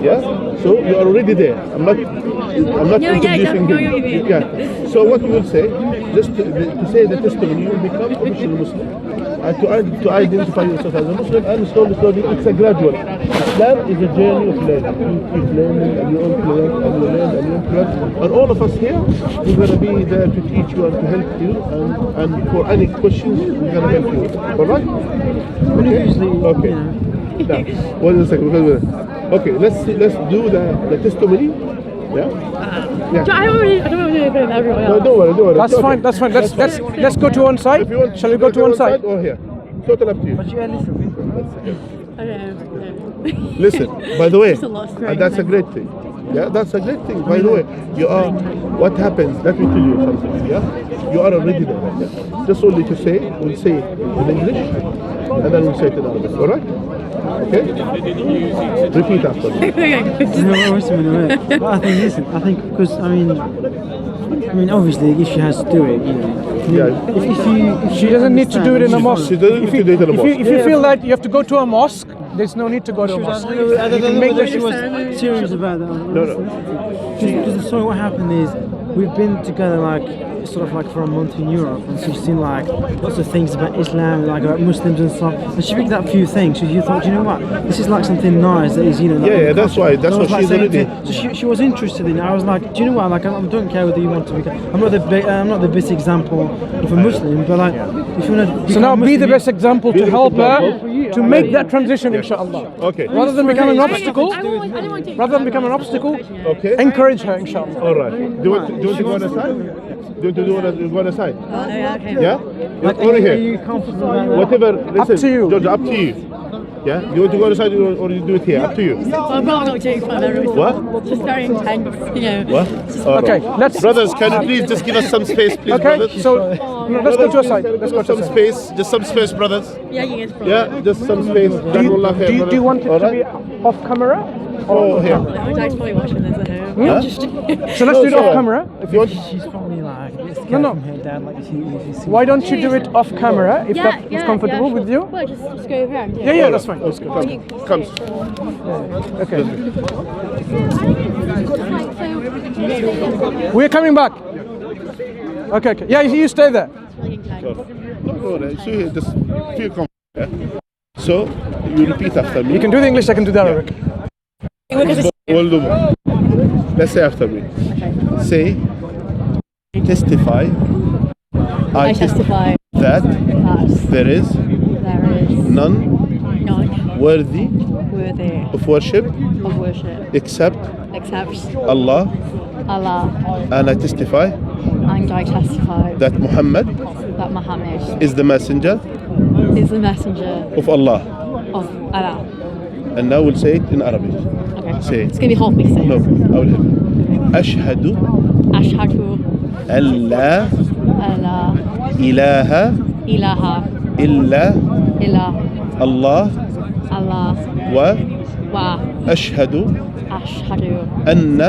Yeah. So you are already there. I'm not introducing you. Yeah. So what we will say, just to say the testimony, you will become official Muslim. To identify yourself as a Muslim, and slowly, it's a gradual. Islam is a journey of learning. You keep learning, and you learn, and you learn, and you learn. And all of us here, we're going to be there to teach you and to help you, and for any questions, we're going to help you. All right? Okay. Okay. Now, 1 second. Okay. Let's do the testimony. Yeah. Yeah. I don't want to do it with everyone No, else. don't worry. That's okay. fine. That's fine. Let's go to one side. If you want, Shall we go to one side? Or here? Total up to you. But you listen. Okay. Listen, by the way, It's a lot of and that's a great thing. Yeah, that's a great thing. By the way, you are. What happens? Let me tell you something. Yeah, you are already there. Yeah? Just only to say, we'll say it in English, and then we'll say it in Arabic. All right? Okay. Repeat after me. No, wait a minute. But I think, listen, I think because I mean, obviously, if she has to do it, you know. Yeah. If She doesn't need to do it in a mosque. She doesn't need to do it in a mosque. If you feel that you have to go to a mosque, there's no need to go to a mosque. I don't know make whether the- she was serious about that. No. Because so what happened is we've been together like sort of like for a month in Europe, and she's seen like lots of things about Islam, like about Muslims and stuff. And she picked up a few things. So you thought, you know what, this is like something nice that is, you know. Like, Yeah, that's why. That's I was what like she's saying already. So she was interested in it. I was like, do you know what? Like, I don't care whether you want to become. I'm not the best example of a Muslim, but like, if you want to. So now be the best example to the help her example. to make that transition, inshallah. Okay. Rather than become an obstacle, I don't want to. rather than become an obstacle, Okay. encourage her, inshallah. All right. Do you want to go on the side? Do you want to go on the side? Okay. Yeah. Like, Over are here. you comfortable about that? Whatever. Listen, to you. George, up to you. Yeah. Do you want to go on the side or you do it here? Up to you. Well, I'm not doing fun. Everything. What? It's just very intense, you know. What? All Okay, right. let's. Brothers, can you please just give us some space, please, Okay, brothers? so no, let's go to a side. Let's go to a some side. space. Just some space, brothers. Yeah, you guys. Yeah, just some space. Do you want it to be off camera? Oh, here. My dad's probably watching this at home. Huh? Just So let's do it No, off sure. camera. If you want, She's probably like, it's No, no. from her dad, like if you see. Why don't you do it off camera if yeah, that is comfortable sure. with you? Well, just go over and do it. Yeah, that's fine. That's good. come. Okay. We're coming back. Okay. Yeah, you stay there. Really intense. So just feel comfortable. Yeah? So you repeat after me. You can do the English. I can do the Arabic. We'll do. Let's say after me. Say, testify. I testify that that there is there is none none worthy worthy of worship of worship except except Allah, Allah, and I testify and I testify that Muhammad that Mohammed is the messenger is the messenger of Allah. of Allah. And now we'll say it in Arabic. Okay. Say it. It's gonna be hard for me to say. No, I will help you. أشهد Ashhadu أن لا Allah إله ilaha إلا illa الله Allah wa وأشهد ashhadu أن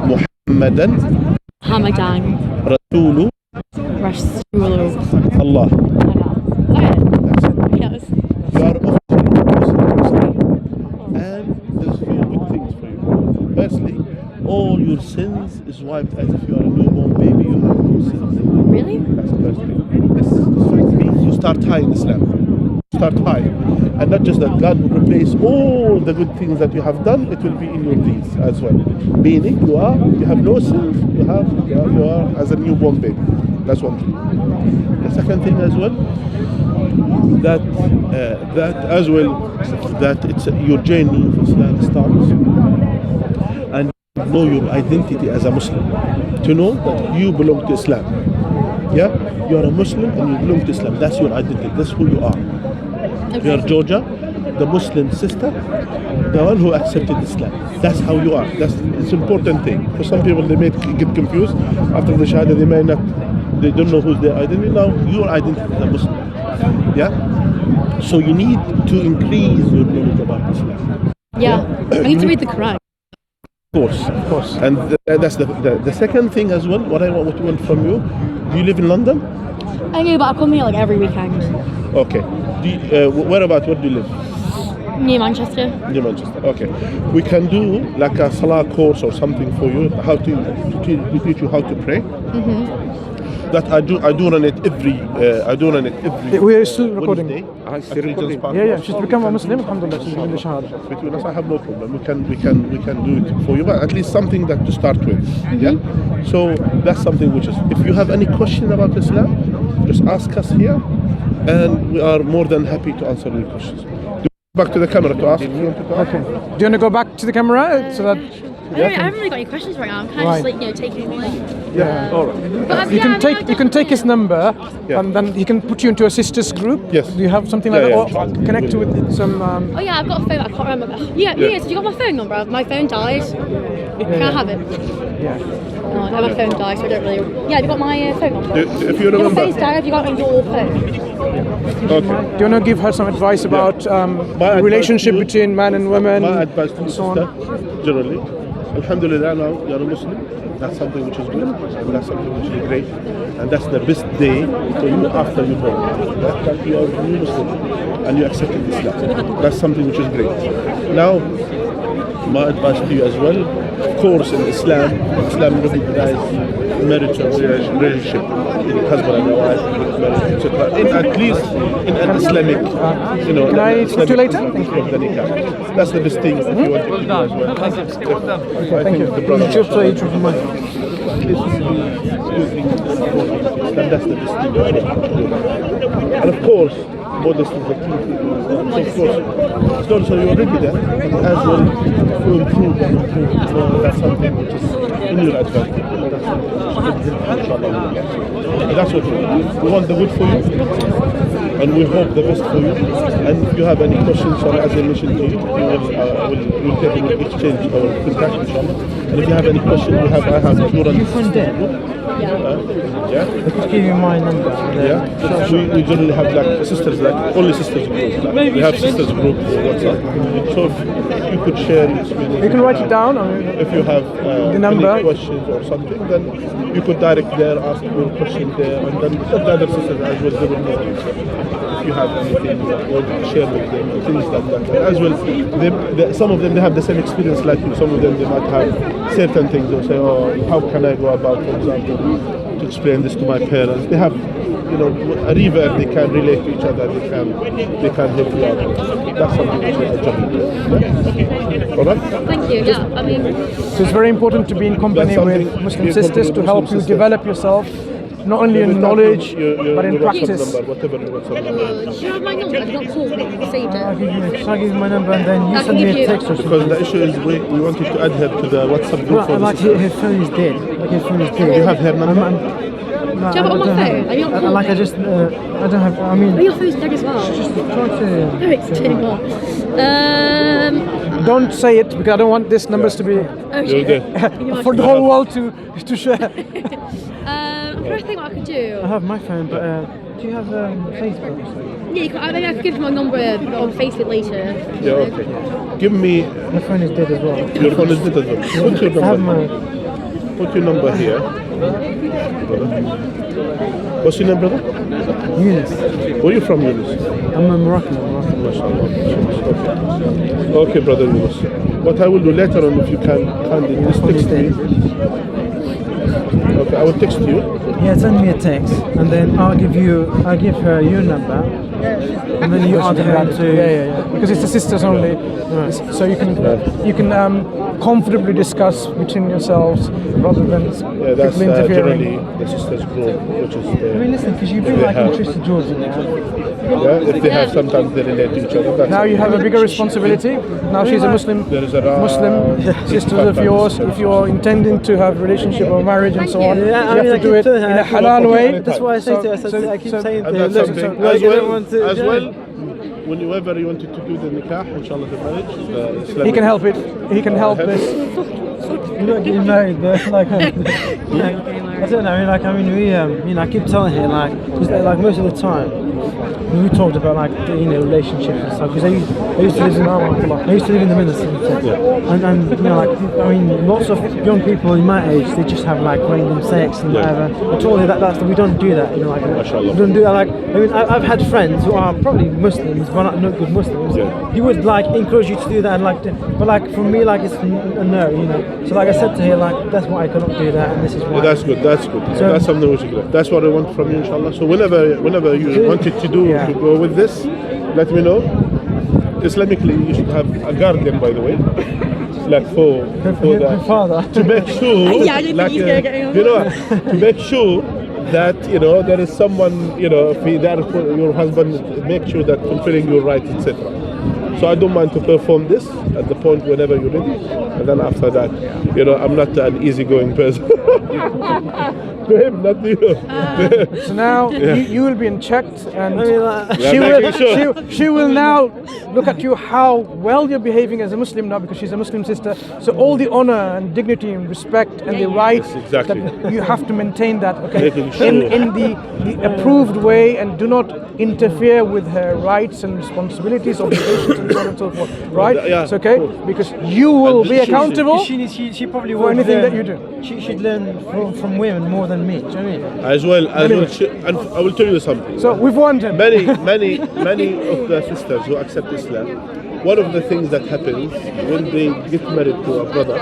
محمدا Hamadan رسول Rasulullah. الله. Okay. Yes. You are officially Muslim. And there's few good things for you. Firstly, all your sins is wiped as if you are a newborn baby. You have no sins. Really? That's the first thing. This means you start high in Islam. Start high. And not just that, God will replace all the good things that you have done, it will be in your deeds as well. Meaning you have no sins, you are as a newborn baby. That's one thing. The second thing as well, that it's your journey of Islam starts, and know your identity as a Muslim, to know that you belong to Islam. Yeah, you are a Muslim and you belong to Islam. That's your identity. That's who you are. You are Georgia, the Muslim sister, the one who accepted Islam. That's how you are. It's an important thing. For some people, they may get confused after the Shahada. They don't know who's their identity. Now, your identity is a Muslim. Yeah. So you need to increase your knowledge about Islam. Yeah. I need to read the Quran. Of course. And that's the second thing as well. What I want from you. Do you live in London? I do, but I come here like every weekend. Okay. Where do you live? Near Manchester. Near Manchester. Okay. We can do like a Salah course or something for you. How to teach you how to pray. That I do run it every. We're still recording. Wednesday. Yeah. She's become a Muslim. Alhamdulillah. She's doing the Shahada. Between us, I have no problem. We can do it for you, but at least something that to start with. Yeah. So that's something which is. If you have any question about Islam, just ask us here, and we are more than happy to answer your questions. Back to the camera to ask. Okay. Do you want to go back to the camera so that? I haven't really got any questions right now. I'm kind of just like, taking away. Yeah. All right. But You can take his number, and then he can put you into a sisters group. Yes. Do you have something like that? Or connect with some. Oh yeah, I've got a phone. I can't remember. Yeah. So you got my phone number? My phone died. Can I have it? Yeah. No, my phone died, so I don't really. Yeah, have you got my phone number? If you remember. Your phone's died. Have you got your phone? Okay. Do you want to give her some advice about relationship between man and women? My advice to and the so on? sister, generally, Alhamdulillah, now you are a Muslim. That's something which is good, and that's something which is great, and that's the best day for you after you born. That you are a new Muslim and you accepted Islam. That's something which is great. Now, my advice to you as well. Of course, in Islam recognizes marriage and relationship, husband and wife, marriage, etc. At least in an Islamic, Can I speak to you later? Thank you. That's the best thing if you want to do as well. Thank you. The brother. That's the best thing. And of course, modest is the key thing. So of course, it's not so you're already there, as well to improve. That's something which is in your advantage. That's what we want the good for you, and we hope the best for you. And if you have any questions, or as I mentioned to you, we'll exchange our contact, inshallah. And if you have any questions, I have Yeah. I could give you my number. Yeah. We generally have like sisters, like only sisters group. Like, we have sisters group on WhatsApp. So if you could share your experience. You can write it down. If you have the number. any questions or something, then you could direct there, ask your question there, and then the other sisters as well, they will know. If you have anything, or share with them, things like that. And as well, some of them, they have the same experience like you. Some of them, they might have certain things. They'll say, oh, how can I go about, for example, to explain this to my parents? They have, a river, they can relate to each other, they can help you out. That's something which I jump. All right? Thank you. Yeah, I mean. So it's very important to be in company with Muslim sisters to help you develop yourself, not only in knowledge, but in practice. Whatever your WhatsApp number. Do you have my number? I've not called me. I saved it. I'll give you my number and then you send me a text or something. Because the issue is we wanted to add her to the WhatsApp group. No, like her phone is dead. Like her phone is dead. You have her number? Do you have it on my phone? Are you not Like I just, I don't have, I mean. Oh, your phone's dead as well. Just try to. No, it's turning off. Don't say it because I don't want these numbers to be Oh, shit. for the whole world to share. I'm trying to think what I could do. I have my phone, but do you have Facebook? Yeah, maybe I could give you my number on Facebook later. Yeah, okay. Give me. My phone is dead as well. Your phone is dead as well. Put your I have number. my. Put your number here. What's your name, brother? Yunus. Where are you from, Yunus? I'm a Moroccan. Okay, brother Yunus. What I will do later on, if you can kindly just text me. Okay, I will text you. Yeah, send me a text, and then I'll give her your number, and then you add her to. Yeah. Because it's the sisters only, so you can comfortably discuss between yourselves rather than Yeah, that's people interfering. generally the sisters group, which is I mean, listen, because you've been they like have- interested Georgia now. yeah, if they have sometimes they relate to each other. That's Now you have a bigger responsibility. Now she's a Muslim. There is a Muslim sisters of yours. If you're intending to have a relationship or marriage and so on, you Yeah, I have mean, to I do keep it telling in her, a halal way. That's why I say to her, I keep saying to and her, that's look, something like, as you don't want to, well, as yeah. well whenever you wanted to do the nikah, inshallah, the marriage, the Islamic, He can help it. He can help this. You're not getting married, but like, I don't know. I mean, we, I keep telling her, like, just, like most of the time, when we talked about like the, relationships and stuff, because I used to live in the Middle East, and like, I mean, lots of young people in my age, they just have like random sex and whatever. I told her that we don't do that, like, we don't do that. Like, I mean, I've had friends who are probably Muslims, but not good Muslims. He would like encourage you to do that, and like, but like for me, like it's a no, So like I said to her, like that's why I cannot do that, and this is why. Yeah, that's good. That's good. So- that's something we should do. That's what I want from you, inshallah. So whenever you wanted to do to go with this, let me know. Islamically, you should have a guardian, by the way, like for Her that, father. to make sure, Yeah, I didn't think he's gonna get on. you know, to make sure that there is someone, if he there for your husband, make sure that fulfilling your rights, etc. So I don't mind to perform this at the point whenever you're ready, and then after that, I'm not an easygoing person. To him, not to you. So now you will be unchecked, and I mean, like, she Yeah, will making sure. she will now look at you how well you're behaving as a Muslim now, because she's a Muslim sister. So all the honor and dignity and respect and the rights Yes, exactly. that you have to maintain that, okay, Making sure. in the approved way, and do not interfere with her rights and responsibilities, obligations, and so on and so forth. Right? Yeah, It's okay, of course. because you will And be she- accountable. She probably For would anything learn- that you do. She should learn from women more than me. Do you know what I mean? As well, and I will tell you something. So we've warned him. many of the sisters who accept Islam, one of the things that happens when they get married to a brother,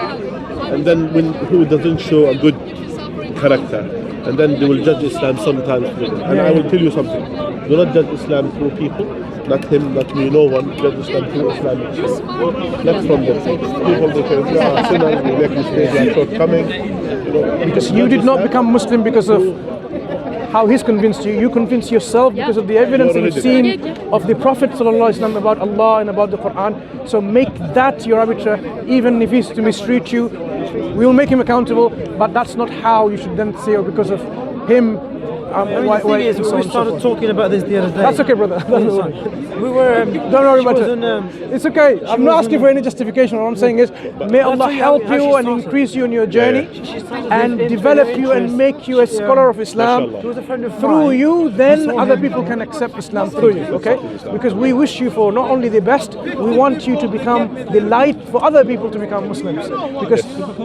and then who doesn't show a good character, and then they will judge Islam sometimes through them. And I will tell you something: do not judge Islam through people, not him, not me, no one. Judge Islam through Islam, not from them. People they say, yeah, sinners, we make mistakes, we are shortcoming. Because you did not become Muslim because of how he's convinced you. You convinced yourself because of the evidence that you've seen of the Prophet ﷺ about Allah and about the Quran. So make that your arbiter, even if he's to mistreat you. We will make him accountable, but that's not how you should then say, or because of him. I mean, the thing is, and so on we and so started forth. talking about this the other day. That's okay, brother. Don't worry. We were. Don't worry she about was it. on, It's okay. I'm not was asking on- for any justification. What I'm saying is, may Allah actually help how she you and started. increase you in your journey, and in- develop in you and interest. make you a scholar of Islam. Mashallah. She was a friend of Through mine. you, then saw other him. people can accept Islam through you, okay? Because we wish you for not only the best, we want you to become the light for other people to become Muslims.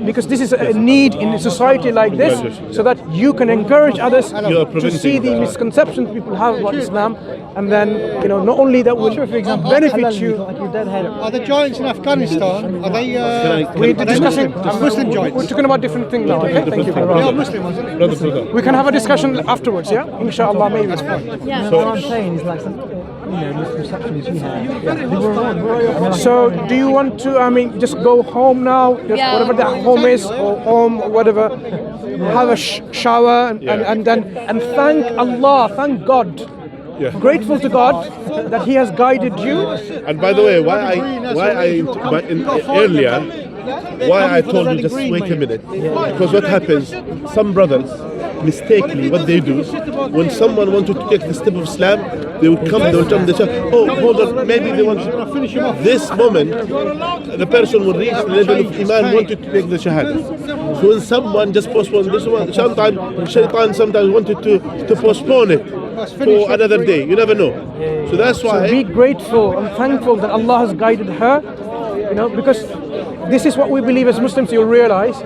Because this is a need in a society like this, so that you can encourage others are to see preventing the that. misconceptions people have about Islam, and then not only that will Sure, for example, benefit you. like your dad had. Are the giants in Afghanistan? Are they? We're are they discussing Muslim We're giants? talking about different things now, okay? Thank you very They are much. Muslim, isn't it? Brother. We can have a discussion afterwards, yeah? Inshallah, maybe. Yeah. What I'm saying is like some, misconceptions you have. They were wrong. I mean, like, So, do you want to, just go home now, just Yeah. whatever the home is, or home, or whatever, have a shower, and thank Allah, thank God, Yeah. grateful to God that He has guided you. And by the way, earlier, why I told you just wait a minute, because what happens, some brothers mistakenly what they do, when someone wanted to take the step of Islam, they will come, they will jump, they say, oh hold on, maybe they want to finish him off. This moment the person will reach the level of Iman, wanted to take the Shahada. So when someone just postpones this one, sometimes Shaitan sometimes wanted to postpone it for another day, you never know. So that's So why be grateful and thankful that Allah has guided her, because this is what we believe as Muslims. You'll realize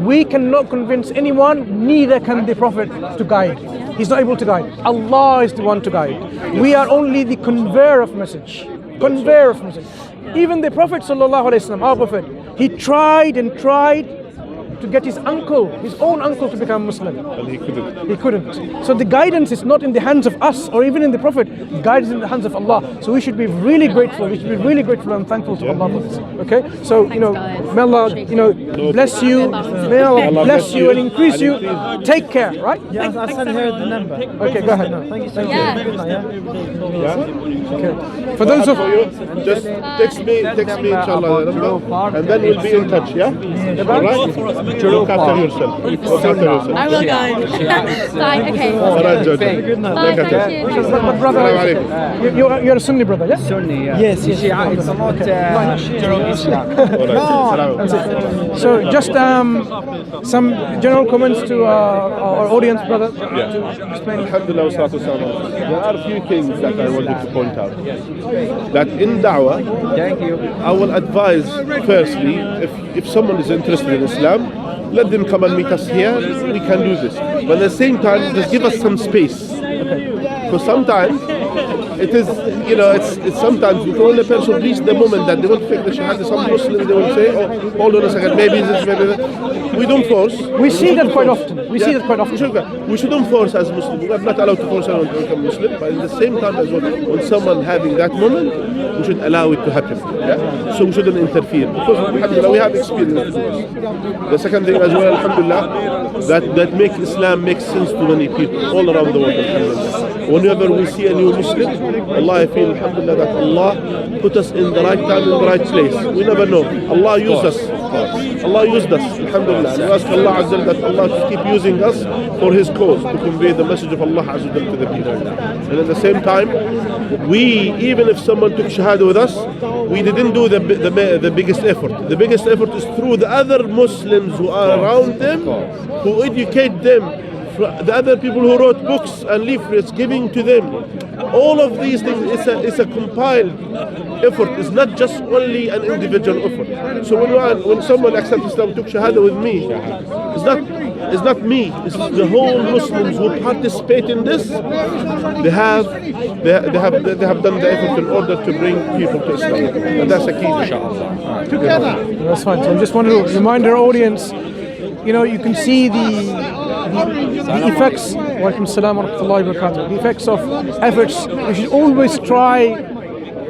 we cannot convince anyone, neither can the Prophet, to guide. He's not able to guide. Allah is the one to guide. We are only the conveyor of message. Conveyor of message. Even the Prophet ﷺ, our Prophet, he tried and tried to get his own uncle to become Muslim. And he couldn't. He couldn't. So the guidance is not in the hands of us or even in the Prophet. Guidance is in the hands of Allah. So we should be really grateful. We should be really grateful and thankful to Allah for this. Okay? So, may Allah, bless you. May Allah bless you and increase you. Take care, right? Yeah, I sent her the number. Okay, go ahead. Thank you so much. Yeah. Good night, yeah? Yeah? Okay. For those of Just text me inshallah the number, and then we'll be in touch, yeah? Alright? Look after yourself. Look after yourself. I will go. Bye. Okay. Alright, Georgia. Good night. Bye. Look at Thank it. you. but brother, Assalamu alaikum. you're a Sunni brother, yeah? Sunni, yeah. Yes, yes. It's not Islam. Alright. Assalamu. So just some general comments to our audience, brother. Yeah. To explain. Alhamdulillah, wassalatu wassalamu. There are a few things that I wanted to point out. That in da'wah, Thank you. I will advise firstly, if someone is interested in Islam, let them come and meet us here. We can do this. But at the same time, just give us some space. Because sometimes it is, it's sometimes when a person reaches the moment that they want to take the Shahada, some Muslims, they will say, oh, hold on a second, maybe this, maybe that. We don't force. We see that quite often. We see that quite often. We shouldn't force as Muslims. We are not allowed to force anyone to become Muslim. But at the same time as well, when someone having that moment, we should allow it to happen. Yeah? So we shouldn't interfere. Because alhamdulillah, we have experience. The second thing as well, alhamdulillah, that make Islam make sense to many people all around the world. Alhamdulillah. Whenever we see a new Muslim, Allah, I feel alhamdulillah that Allah put us in the right time, in the right place. We never know. Allah used us. Allah used us, alhamdulillah. And we ask Allah Azza wa Jalla that Allah to keep using us for His cause, to convey the message of Allah Azza wa Jalla to the people. And at the same time, even if someone took Shahada with us, we didn't do the biggest effort. The biggest effort is through the other Muslims who are around them, who educate them, the other people who wrote books and leaflets giving to them. All of these things is a compiled effort. It's not just only an individual effort. So when someone accepts Islam, took Shahada with me, it's not me. It's the whole Muslims who participate in this. They have done the effort in order to bring people to Islam, and that's a key. Inshallah. Together. That's fine. So I just want to remind our audience, you can see the effects. Walaikum salam wa rahmatullahi wa barakatuh. The effects of efforts. We should always try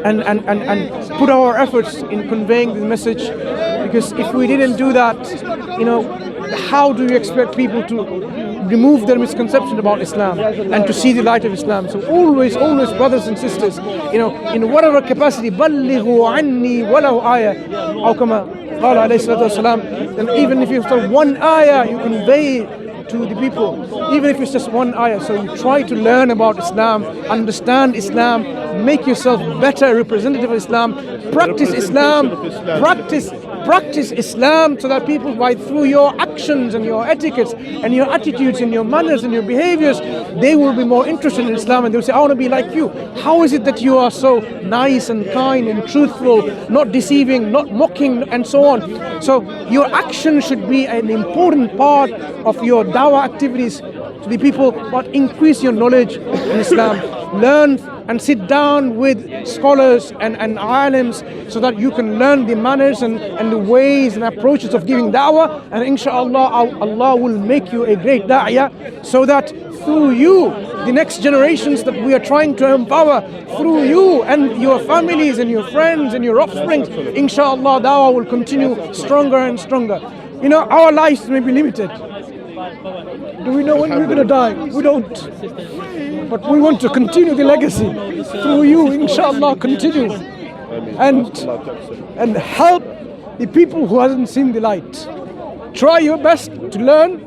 and put our efforts in conveying the message, because if we didn't do that, how do you expect people to remove their misconception about Islam and to see the light of Islam? So always, brothers and sisters, in whatever capacity, بَلِّغُوا عَنِّي وَلَوْ آيَةً أو كما قال عليه الصلاة والسلام. And even if you have one ayah, you convey to the people, even if it's just one ayah. So you try to learn about Islam, understand Islam, make yourself better representative of Islam, practice Islam, practice Islam, so that people, through your actions and your etiquettes and your attitudes and your manners and your behaviors, they will be more interested in Islam, and they'll say, I want to be like you. How is it that you are so nice and kind and truthful, not deceiving, not mocking, and so on? So your action should be an important part of your dawah activities to the people, but increase your knowledge in Islam. Learn and sit down with scholars and alims, so that you can learn the manners and the ways and approaches of giving da'wah, and inshallah Allah will make you a great da'iyah, so that through you, the next generations that we are trying to empower, through you and your families and your friends and your offspring, inshallah da'wah will continue stronger and stronger. Our lives may be limited. Do we know when we're going to die? We don't. But we want to continue the legacy through you, inshallah, continue. And help the people who hasn't seen the light. Try your best to learn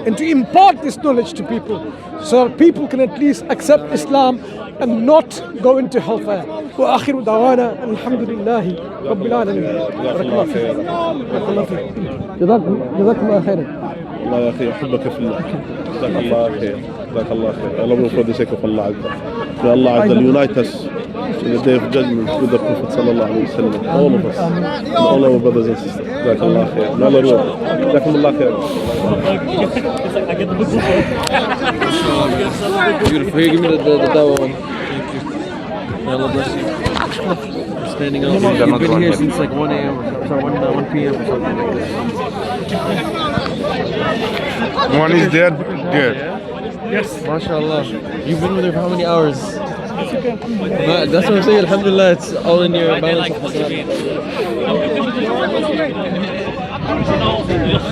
and to impart this knowledge to people, so that people can at least accept Islam and not go into hellfire. Wa akhiru da'wana alhamdulillahi rabbil alameen. Barakallahu feek. Barakallahu feek. Jazakallah khairan. Allah ya akhi, أحبك في الله. جزاك الله خير. جزاك الله خير. I love you for the sake of Allah Azza. May Allah Azza unite us in the day of judgment with the Prophet sallallahu alaihi wasallam. All of us, and all our brothers and sisters. جزاك الله خير. May Allah reward. جزاكم الله خير. Beautiful. Here, give me the dawah one. Thank you. Allah bless you. Standing up. You've been here since like 1 a.m. or sorry, 1 p.m. or something like this. One is there. Yes. MashaAllah. You've been with her for how many hours? That's what I'm saying. Alhamdulillah, it's all in your balance of hasanat.